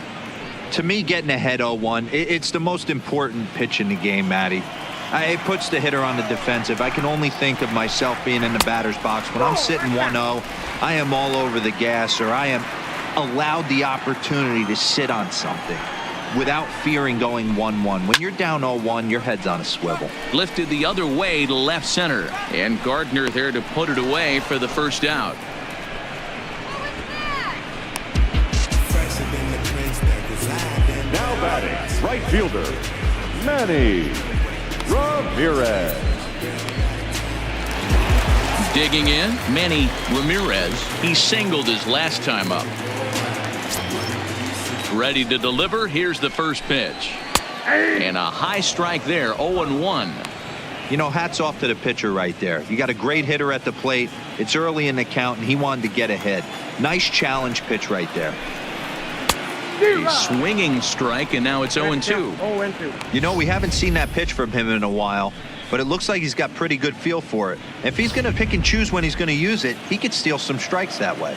To me, getting ahead 0-1, it's the most important pitch in the game, Matty. It puts the hitter on the defensive. I can only think of myself being in the batter's box. When I'm sitting 1-0, I am all over the gas, or I am allowed the opportunity to sit on something without fearing going 1-1. When you're down 0-1, your head's on a swivel. Lifted the other way to left center, and Gardner there to put it away for the first out. Now batting, right fielder, Manny Ramirez. Digging in, Manny Ramirez. He singled his last time up. Ready to deliver. Here's the first pitch. And a high strike there, 0-1. You know, hats off to the pitcher right there. You got a great hitter at the plate. It's early in the count, and he wanted to get ahead. Nice challenge pitch right there. A swinging strike, and now it's 0-2. You know, we haven't seen that pitch from him in a while, but it looks like he's got pretty good feel for it. If he's going to pick and choose when he's going to use it, he could steal some strikes that way.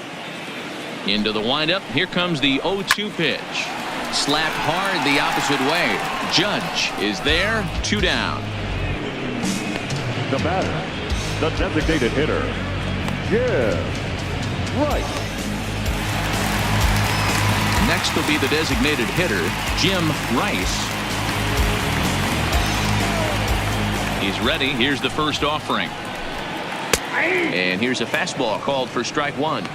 Into the windup. Here comes the 0-2 pitch. Slapped hard the opposite way. Judge is there. 2 down. The batter, the designated hitter, Jim Rice. Next will be the designated hitter, Jim Rice. He's ready. Here's the first offering. And here's a fastball called for strike 1.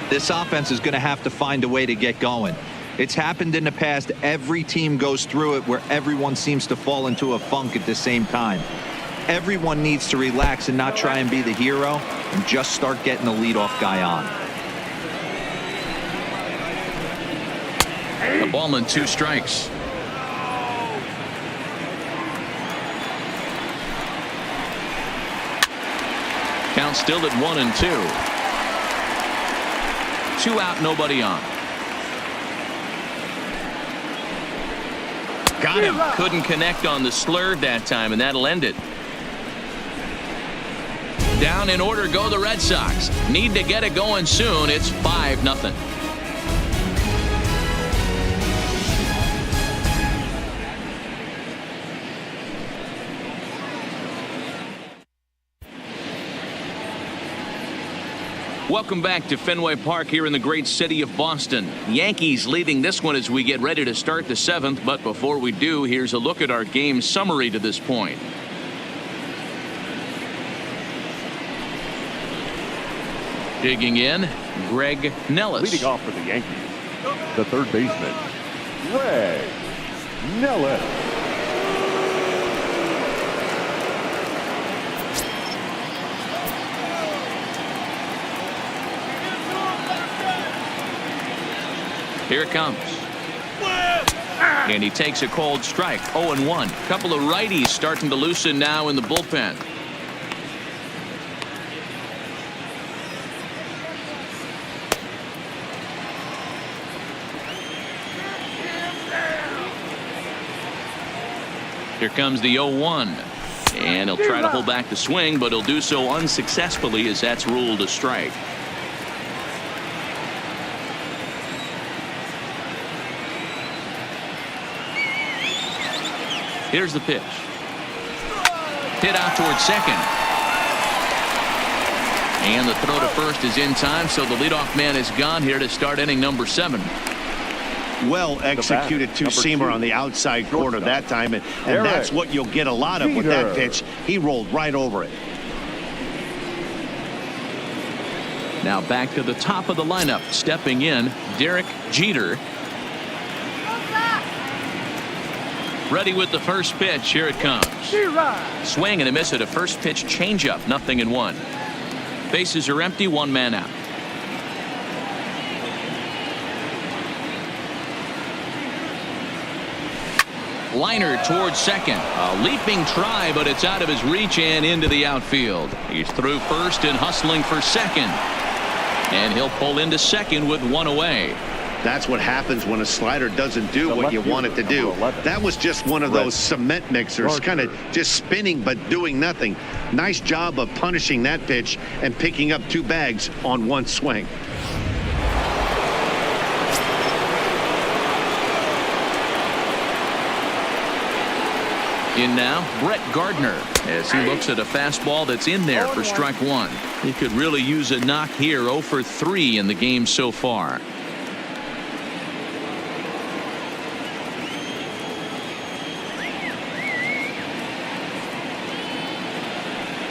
This offense is going to have to find a way to get going. It's happened in the past. Every team goes through it where everyone seems to fall into a funk at the same time. Everyone needs to relax and not try and be the hero and just start getting the leadoff guy on. A ball and 2 strikes. Count still at 1-2. 2 out, nobody on. Got him. Couldn't connect on the slurve that time, and that'll end it. Down in order go the Red Sox. Need to get it going soon. It's 5-0. Welcome back to Fenway Park here in the great city of Boston. Yankees leading this one as we get ready to start the 7th. But before we do, here's a look at our game summary to this point. Digging in, Greg Nellis. Leading off for the Yankees, the third baseman, Greg Nellis. Here it comes. And he takes a cold strike. 0-1. Couple of righties starting to loosen now in the bullpen. Here comes the 0-1. And he'll try to hold back the swing, but he'll do so unsuccessfully as that's ruled a strike. Here's the pitch. Hit out towards second. And the throw to first is in time, so the leadoff man is gone here to start inning number 7. Well executed two-seamer on the outside corner that time, and that's what you'll get a lot of with that pitch. He rolled right over it. Now back to the top of the lineup. Stepping in, Derek Jeter. Ready with the first pitch. Here it comes. Swing and a miss at a first pitch changeup. 0-1. Bases are empty. 1 man out. Liner towards second. A leaping try, but it's out of his reach and into the outfield. He's through first and hustling for second. And he'll pull into second with 1 away. That's what happens when a slider doesn't do what you want it to do. That was just one of those cement mixers, kind of just spinning but doing nothing. Nice job of punishing that pitch and picking up 2 bags on 1 swing. In now, Brett Gardner, as he looks at a fastball that's in there for strike 1. He could really use a knock here. 0 for 3 in the game so far.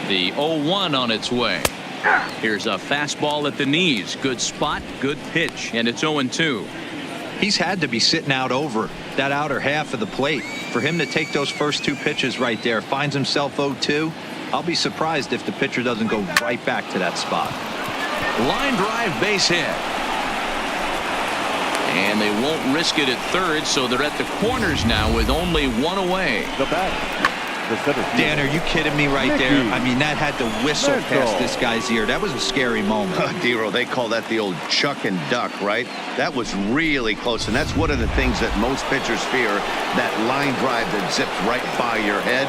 The 0-1 on its way. Here's a fastball at the knees. Good spot, good pitch, and it's 0-2. He's had to be sitting out over that outer half of the plate. For him to take those first 2 pitches right there, finds himself 0-2. I'll be surprised if the pitcher doesn't go right back to that spot. Line drive, base hit. And they won't risk it at third, so they're at the corners now with only 1 away. The batter, the center fielder. Dan, are you kidding me right there? I mean, that had to whistle past this guy's ear. That was a scary moment. Dero, they call that the old chuck and duck, right? That was really close, and that's one of the things that most pitchers fear, that line drive that zips right by your head.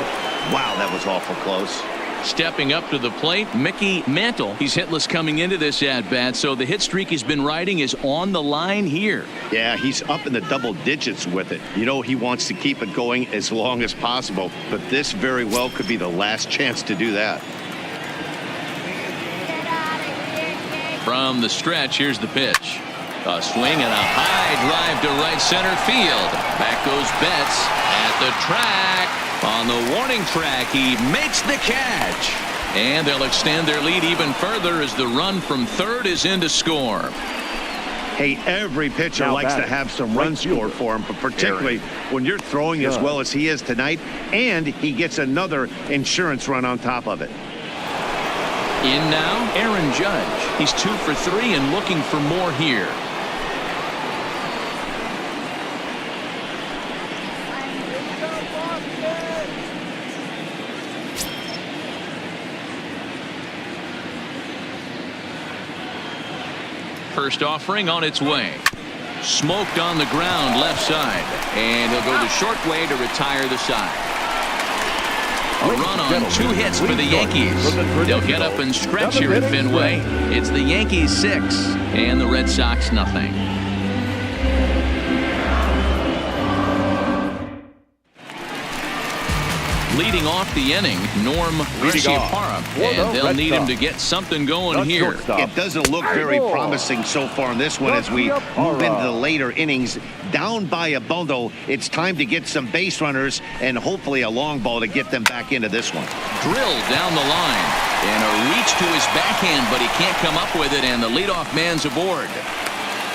Wow, that was awful close. Stepping up to the plate, Mickey Mantle. He's hitless coming into this at-bat, so the hit streak he's been riding is on the line here. Yeah, he's up in the double digits with it. You know, he wants to keep it going as long as possible, but this very well could be the last chance to do that. From the stretch, here's the pitch. A swing and a high drive to right center field. Back goes Betts at the track. On the warning track, he makes the catch. And they'll extend their lead even further as the run from third is in to score. Hey, every pitcher likes to have some runs scored for him, but particularly when you're throwing as well as he is tonight, and he gets another insurance run on top of it. In now, Aaron Judge. He's 2 for 3 and looking for more here. First offering on its way. Smoked on the ground left side. And he'll go the short way to retire the side. A run on 2 hits for the Yankees. They'll get up and stretch here at Fenway. It's the Yankees 6 and the Red Sox nothing. Leading off the inning, Norm Garciaparra, and they'll need him to get something going here. It doesn't look very promising so far in this one as we move into the later innings. Down by a bundle, it's time to get some base runners and hopefully a long ball to get them back into this one. Drilled down the line, and a reach to his backhand, but he can't come up with it, and the leadoff man's aboard.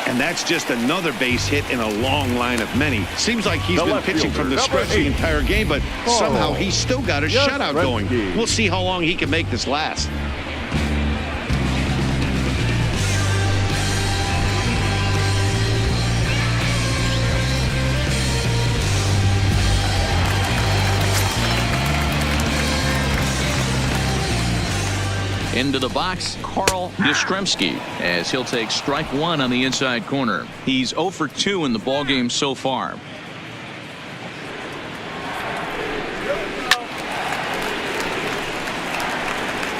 And that's just another base hit in a long line of many. Seems like he's been pitching from the stretch the entire game, but somehow he's still got a shutout going. We'll see how long he can make this last. Into the box, Carl Yastrzemski, as he'll take strike 1 on the inside corner. He's 0 for 2 in the ballgame so far.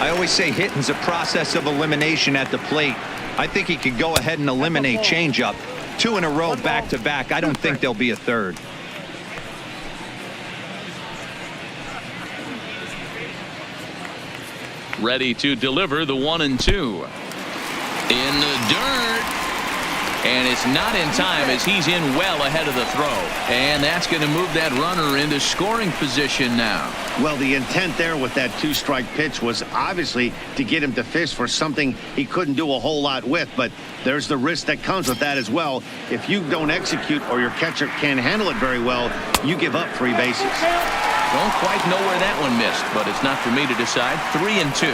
I always say hitting's a process of elimination at the plate. I think he could go ahead and eliminate changeup. 2 in a row back to back. I don't think there'll be a third. Ready to deliver the 1-2. In the dirt. And it's not in time as he's in well ahead of the throw. And that's going to move that runner into scoring position now. Well, the intent there with that 2-strike pitch was obviously to get him to fish for something he couldn't do a whole lot with. But there's the risk that comes with that as well. If you don't execute or your catcher can't handle it very well, you give up 3 bases. Don't quite know where that one missed, but it's not for me to decide. 3-2.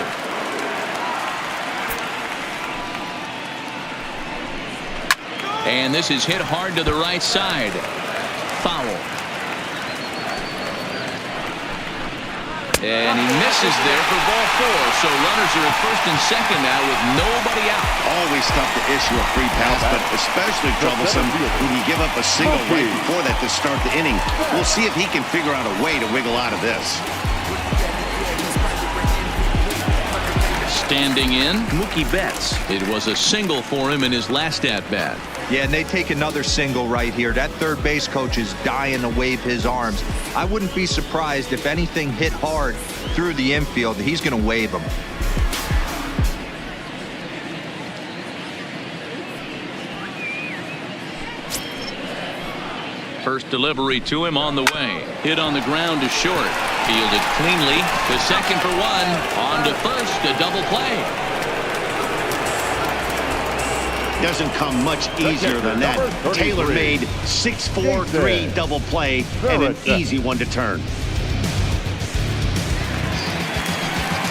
And this is hit hard to the right side. Foul. And he misses there for ball 4. So runners are at first and second now with nobody out. Always tough to issue a free pass, but especially troublesome when you give up a single right before that to start the inning. We'll see if he can figure out a way to wiggle out of this. Standing in, Mookie Betts. It was a single for him in his last at-bat. Yeah, and they take another single right here. That third base coach is dying to wave his arms. I wouldn't be surprised if anything hit hard through the infield. He's going to wave them. First delivery to him on the way. Hit on the ground to short. Fielded cleanly to second for 1. On to first, a double play. Doesn't come much easier than that. Tailor-made 6-4-3 double play and an easy one to turn.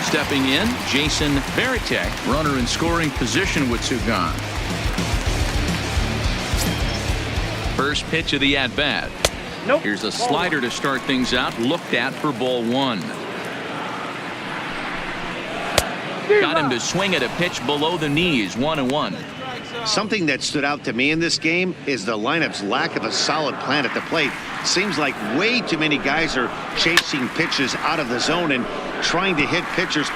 Stepping in, Jason Varitek, runner in scoring position with 2 gone. First pitch of the at-bat. Here's a slider to start things out, looked at for ball 1. Got him to swing at a pitch below the knees, 1-1. Something that stood out to me in this game is the lineup's lack of a solid plan at the plate. Seems like way too many guys are chasing pitches out of the zone and trying to hit pitchers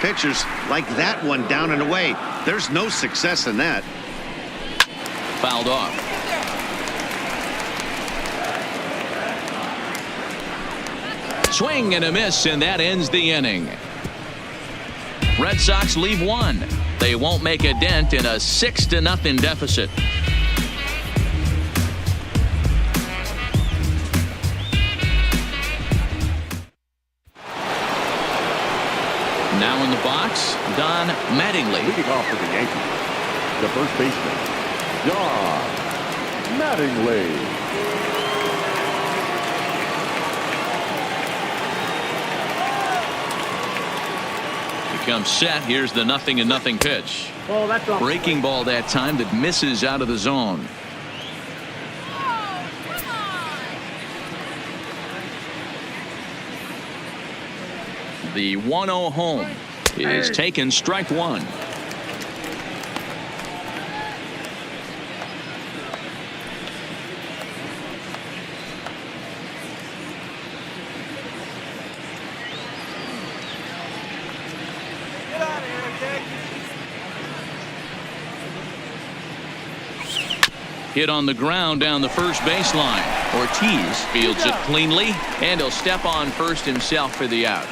like that one down and away. There's no success in that. Fouled off. Swing and a miss, and that ends the inning. Red Sox leave 1. They won't make a dent in a 6-0 deficit. Now in the box, Don Mattingly. Leading off for the Yankees, the first baseman, Don Mattingly. Comes set. Here's the 0-0 pitch. Breaking ball that time that misses out of the zone. The 1-0 home is taken, strike 1. Hit on the ground down the first baseline. Ortiz fields it cleanly, and he'll step on first himself for the out.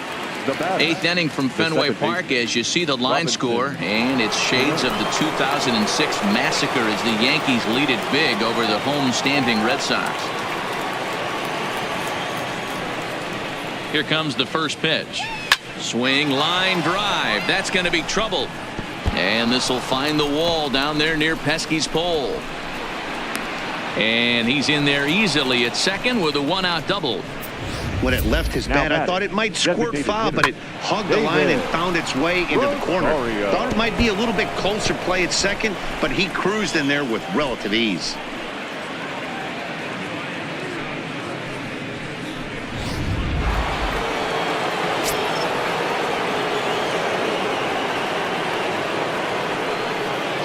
Eighth inning from Fenway Park as you see the line score, and it's shades of the 2006 massacre as the Yankees lead it big over the home-standing Red Sox. Here comes the first pitch. Swing, line drive. That's going to be trouble. And this will find the wall down there near Pesky's pole. And he's in there easily at second with a one-out double. When it left his bat, I thought it might squirt foul, but it hugged the line and found its way into the corner. Thought it might be a little bit closer play at second, but he cruised in there with relative ease.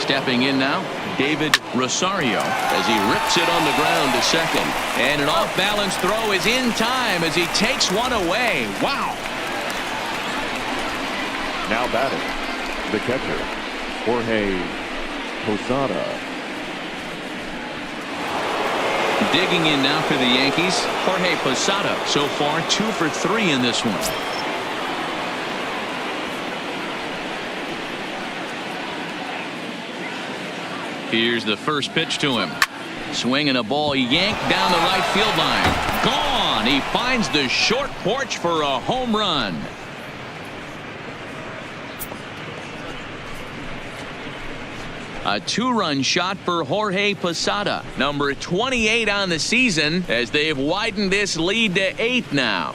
Stepping in now, David Rosario as he rips it on the ground to second. And an off-balance throw is in time as he takes one away. Wow. Now batting, the catcher, Jorge Posada. Digging in now for the Yankees, Jorge Posada. So far 2 for 3 in this one. Here's the first pitch to him. Swinging a ball yanked down the right field line. Gone. He finds the short porch for a home run. A 2-run shot for Jorge Posada, number 28 on the season, as they've widened this lead to 8 now.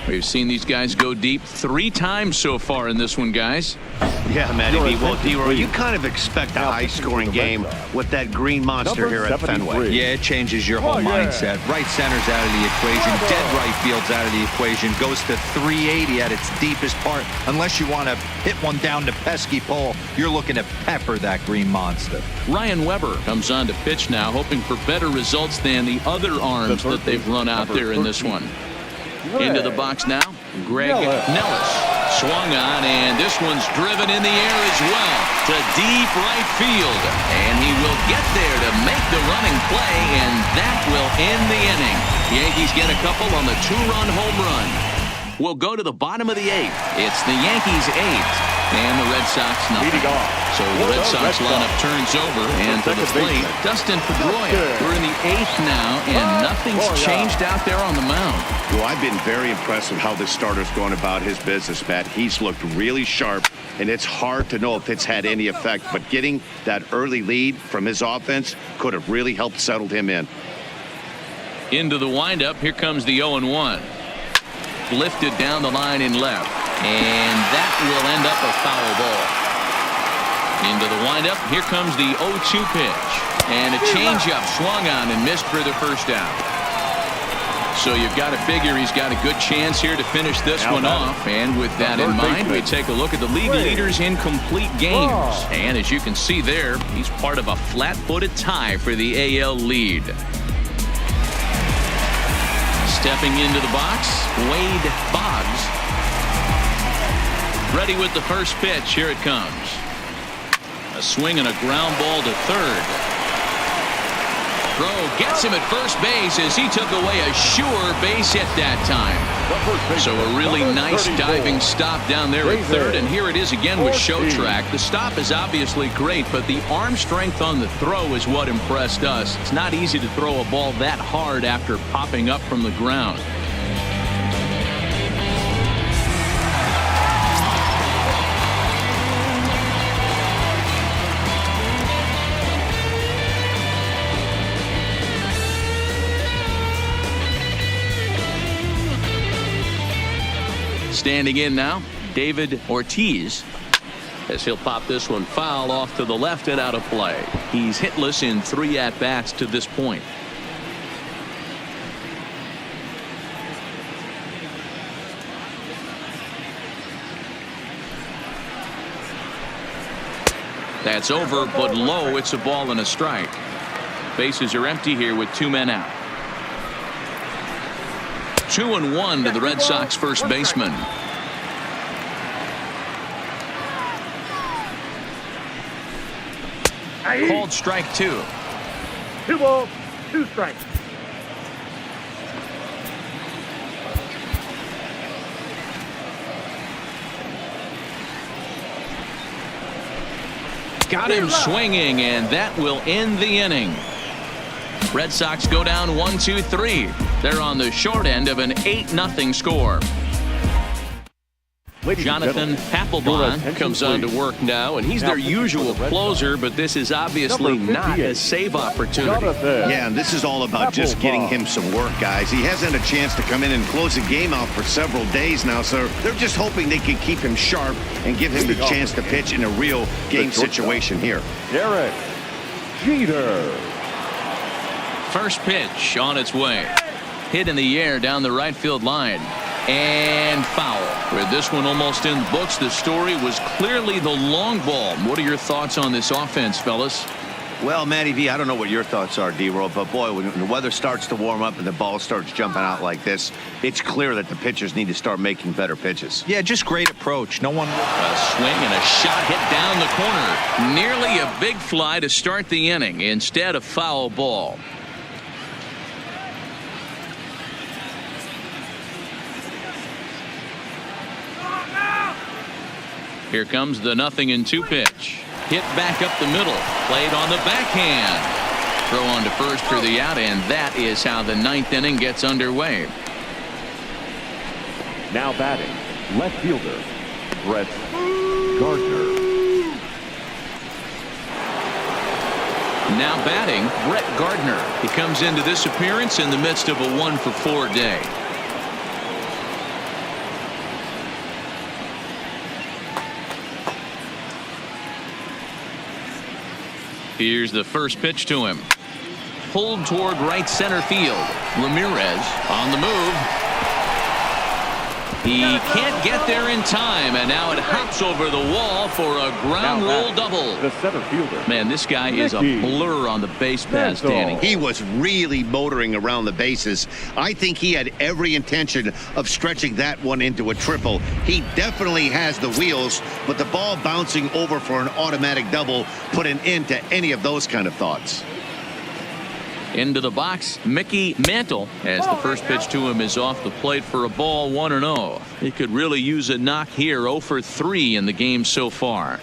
We've seen these guys go deep 3 times so far in this one, guys. Yeah, Matty B. Well, D-Roy, you kind of expect a high-scoring game with that green monster here at Fenway. Yeah, it changes your whole mindset. Right center's out of the equation. Dead right field's out of the equation. Goes to 380 at its deepest part. Unless you want to hit one down to pesky pole, you're looking to pepper that green monster. Ryan Weber comes on to pitch now, hoping for better results than the other arms that they've run out there in this one. Into the box now, Greg Nellis. Swung on, and this one's driven in the air as well to deep right field. And he will get there to make the running play, and that will end the inning. Yankees get a couple on the 2-run home run. We'll go to the bottom of the 8th. It's the Yankees 8 and the Red Sox nothing. So the Red Sox lineup turns over, and to the plate, Dustin Pedroia. We're in the 8th now, and nothing's changed out there on the mound. Well, I've been very impressed with how this starter's going about his business, Matt. He's looked really sharp, and it's hard to know if it's had any effect, but getting that early lead from his offense could have really helped settle him in. Into the windup, here comes the 0-1. Lifted down the line in left, and that will end up a foul ball. Into the windup, here comes the 0-2 pitch, and a changeup swung on and missed for the first out. So you've got to figure he's got a good chance here to finish this one off, and with that in mind, we take a look at the league leaders in complete games. And as you can see there, he's part of a flat-footed tie for the AL lead. Stepping into the box, Wade Boggs. Ready with the first pitch. Here it comes. A swing and a ground ball to third. Throw gets him at first base as he took away a sure base hit that time. So a really nice diving stop down there at third, and here it is again with Showtrack. The stop is obviously great, but the arm strength on the throw is what impressed us. It's not easy to throw a ball that hard after popping up from the ground. Standing in now, David Ortiz, as he'll pop this one foul off to the left and out of play. He's hitless in 3 at-bats to this point. That's over, but low. It's a ball and a strike. Bases are empty here with 2 men out. 2-1 to the Red Sox first baseman. Called strike 2. 2 balls, 2 strikes. Got him swinging, and that will end the inning. Red Sox go down 1-2-3. They're on the short end of an 8-0 score. Jonathan Papelbon comes on to work now, and he's their usual closer, but this is obviously not a save opportunity. Yeah, and this is all about just getting him some work, guys. He hasn't had a chance to come in and close the game out for several days now, so they're just hoping they can keep him sharp and give him the chance to pitch in a real game situation here. Derek Jeter. First pitch on its way. Hit in the air down the right field line. And foul. With this one almost in the books, the story was clearly the long ball. What are your thoughts on this offense, fellas? Well, Matty V, I don't know what your thoughts are, D-Roll, but boy, when the weather starts to warm up and the ball starts jumping out like this, it's clear that the pitchers need to start making better pitches. Yeah, just great approach. No one. A swing and a shot hit down the corner. Nearly a big fly to start the inning. Instead, a foul ball. Here comes the 0-2 pitch. Hit back up the middle. Played on the backhand. Throw on to first for the out, and that is how the 9th inning gets underway. Now batting, left fielder, Brett Gardner. Now batting, Brett Gardner. He comes into this appearance in the midst of a 1-for-4 day. Here's the first pitch to him. Pulled toward right center field. Ramirez on the move. He can't get there in time, and now it hops over the wall for a ground roll double. The center fielder. Man, this guy is a blur on the base paths, Danny. He was really motoring around the bases. I think he had every intention of stretching that one into a triple. He definitely has the wheels, but the ball bouncing over for an automatic double put an end to any of those kind of thoughts. Into the box, Mickey Mantle, as the first pitch to him is off the plate for a ball, 1-0. He could really use a knock here. 0 for 3 in the game so far.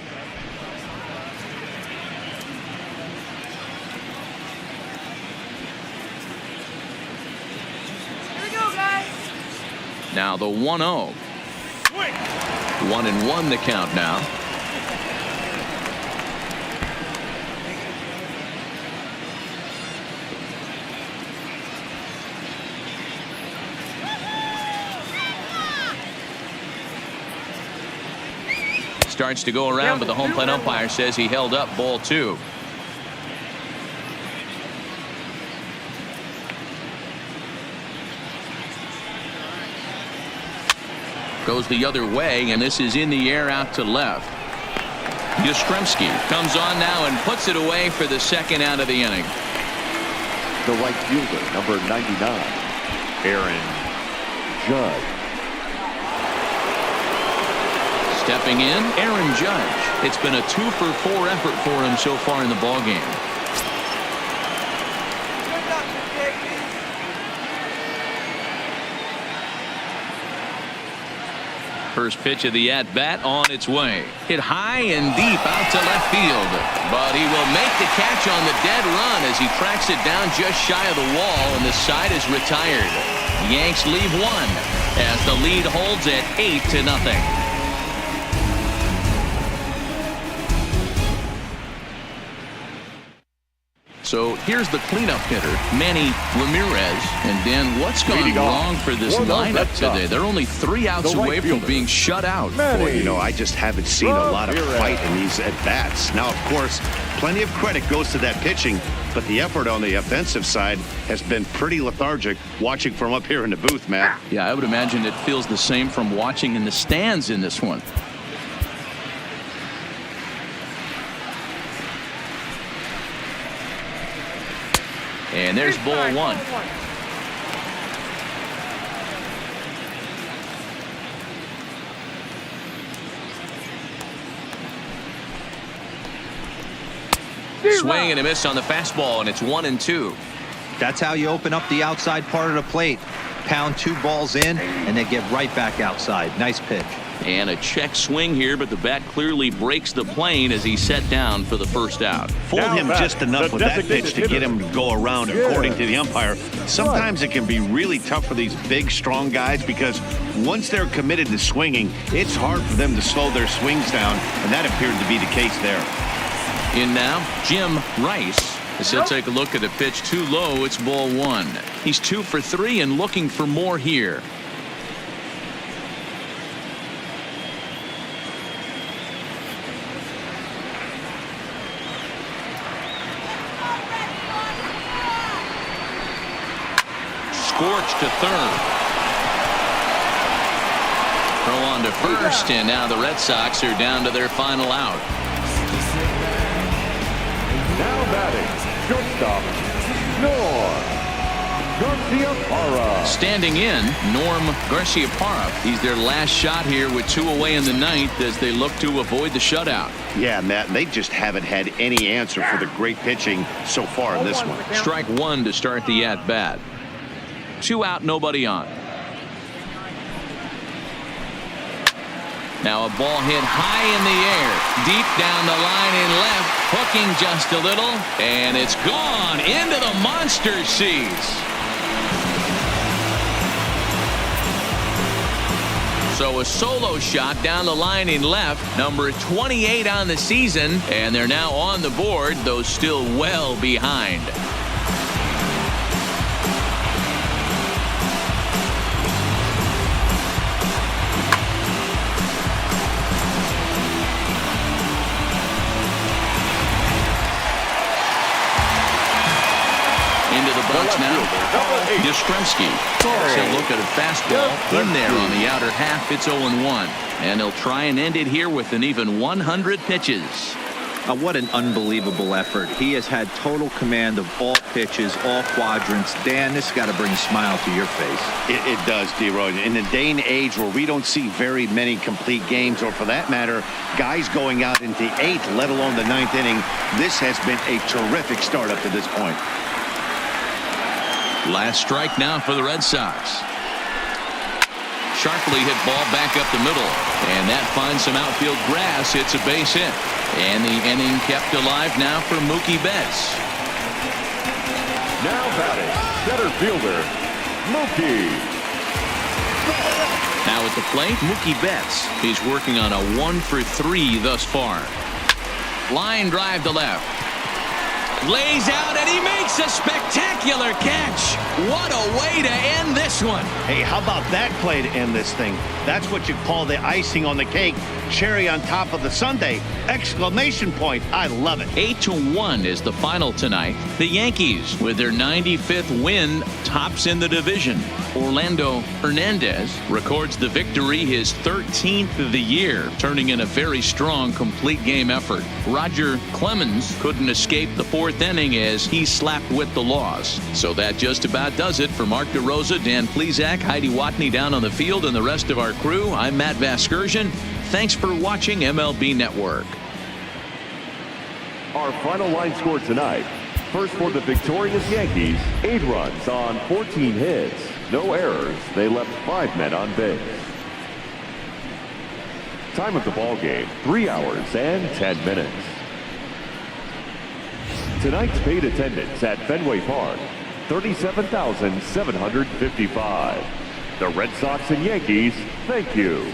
Here we go, guys. Now the 1-0. 1-1 the count now. Starts to go around, but the home plate umpire says he held up ball 2. Goes the other way, and this is in the air out to left. Yastrzemski comes on now and puts it away for the second out of the inning. The right fielder, number 99, Aaron Judge. Stepping in, Aaron Judge. It's been a 2-for-4 effort for him so far in the ballgame. First pitch of the at-bat on its way. Hit high and deep out to left field. But he will make the catch on the dead run as he tracks it down just shy of the wall, and the side is retired. Yanks leave one as the lead holds at 8-0. So here's the cleanup hitter, Manny Ramirez. And Dan, what's gone wrong for this lineup today? They're only 3 outs away from being shut out. Boy, you know, I just haven't seen a lot of fight in these at-bats. Now, of course, plenty of credit goes to that pitching, but the effort on the offensive side has been pretty lethargic watching from up here in the booth, Matt. Yeah, I would imagine it feels the same from watching in the stands in this one. And there's ball 1. Swing and a miss on the fastball, and it's 1-2. That's how you open up the outside part of the plate. Pound 2 balls in, and then get right back outside. Nice pitch. And a check swing here, but the bat clearly breaks the plane as he's set down for the first out. Fooled him just enough with that pitch to get him to go around, according to the umpire. Sometimes it can be really tough for these big, strong guys because once they're committed to swinging, it's hard for them to slow their swings down, and that appeared to be the case there. In now, Jim Rice. As he'll take a look at a pitch too low, it's ball 1. He's 2 for 3 and looking for more here. Scorched to third. Throw on to first, and now the Red Sox are down to their final out. Now batting, shortstop, Norm Garciaparra. Standing in, Norm Garciaparra. He's their last shot here with 2 away in the ninth as they look to avoid the shutout. Yeah, Matt, they just haven't had any answer for the great pitching so far in this one. Strike 1 to start the at-bat. 2 out, nobody on. Now a ball hit high in the air, deep down the line in left, hooking just a little, and it's gone into the monster seats. So a solo shot down the line in left, number 28 on the season, and they're now on the board, though still well behind. Box now, Yastrzemski. He'll look at a fastball in there on the outer half. It's 0-1. And he'll try and end it here with an even 100 pitches. What an unbelievable effort. He has had total command of all pitches, all quadrants. Dan, this has got to bring a smile to your face. It does, D-Roy. In a day and age where we don't see very many complete games, or for that matter, guys going out into 8th, let alone the 9th inning, this has been a terrific start up to this point. Last strike now for the Red Sox. Sharply hit ball back up the middle, and that finds some outfield grass. It's a base hit, and the inning kept alive now for Mookie Betts. Now batting, center fielder, Mookie. Now at the plate, Mookie Betts. He's working on a 1 for 3 thus far. Line drive to left. Lays out, and he makes a spectacular catch. What a way to end this one. Hey, how about that play to end this thing? That's what you call the icing on the cake. Cherry on top of the sundae. Exclamation point. I love it. 8-1 is the final tonight. The Yankees, with their 95th win, tops in the division. Orlando Hernandez records the victory, his 13th of the year, turning in a very strong complete game effort. Roger Clemens couldn't escape the 4th inning as he slapped with the loss. So that just about does it for Mark DeRosa, Dan Plesac, Heidi Watney down on the field, and the rest of our crew. I'm Matt Vasgersian. Thanks for watching MLB Network. Our final line score tonight. First for the victorious Yankees, 8 runs on 14 hits. No errors. They left 5 men on base. Time of the ball game, 3 hours and 10 minutes. Tonight's paid attendance at Fenway Park, 37,755. The Red Sox and Yankees, thank you.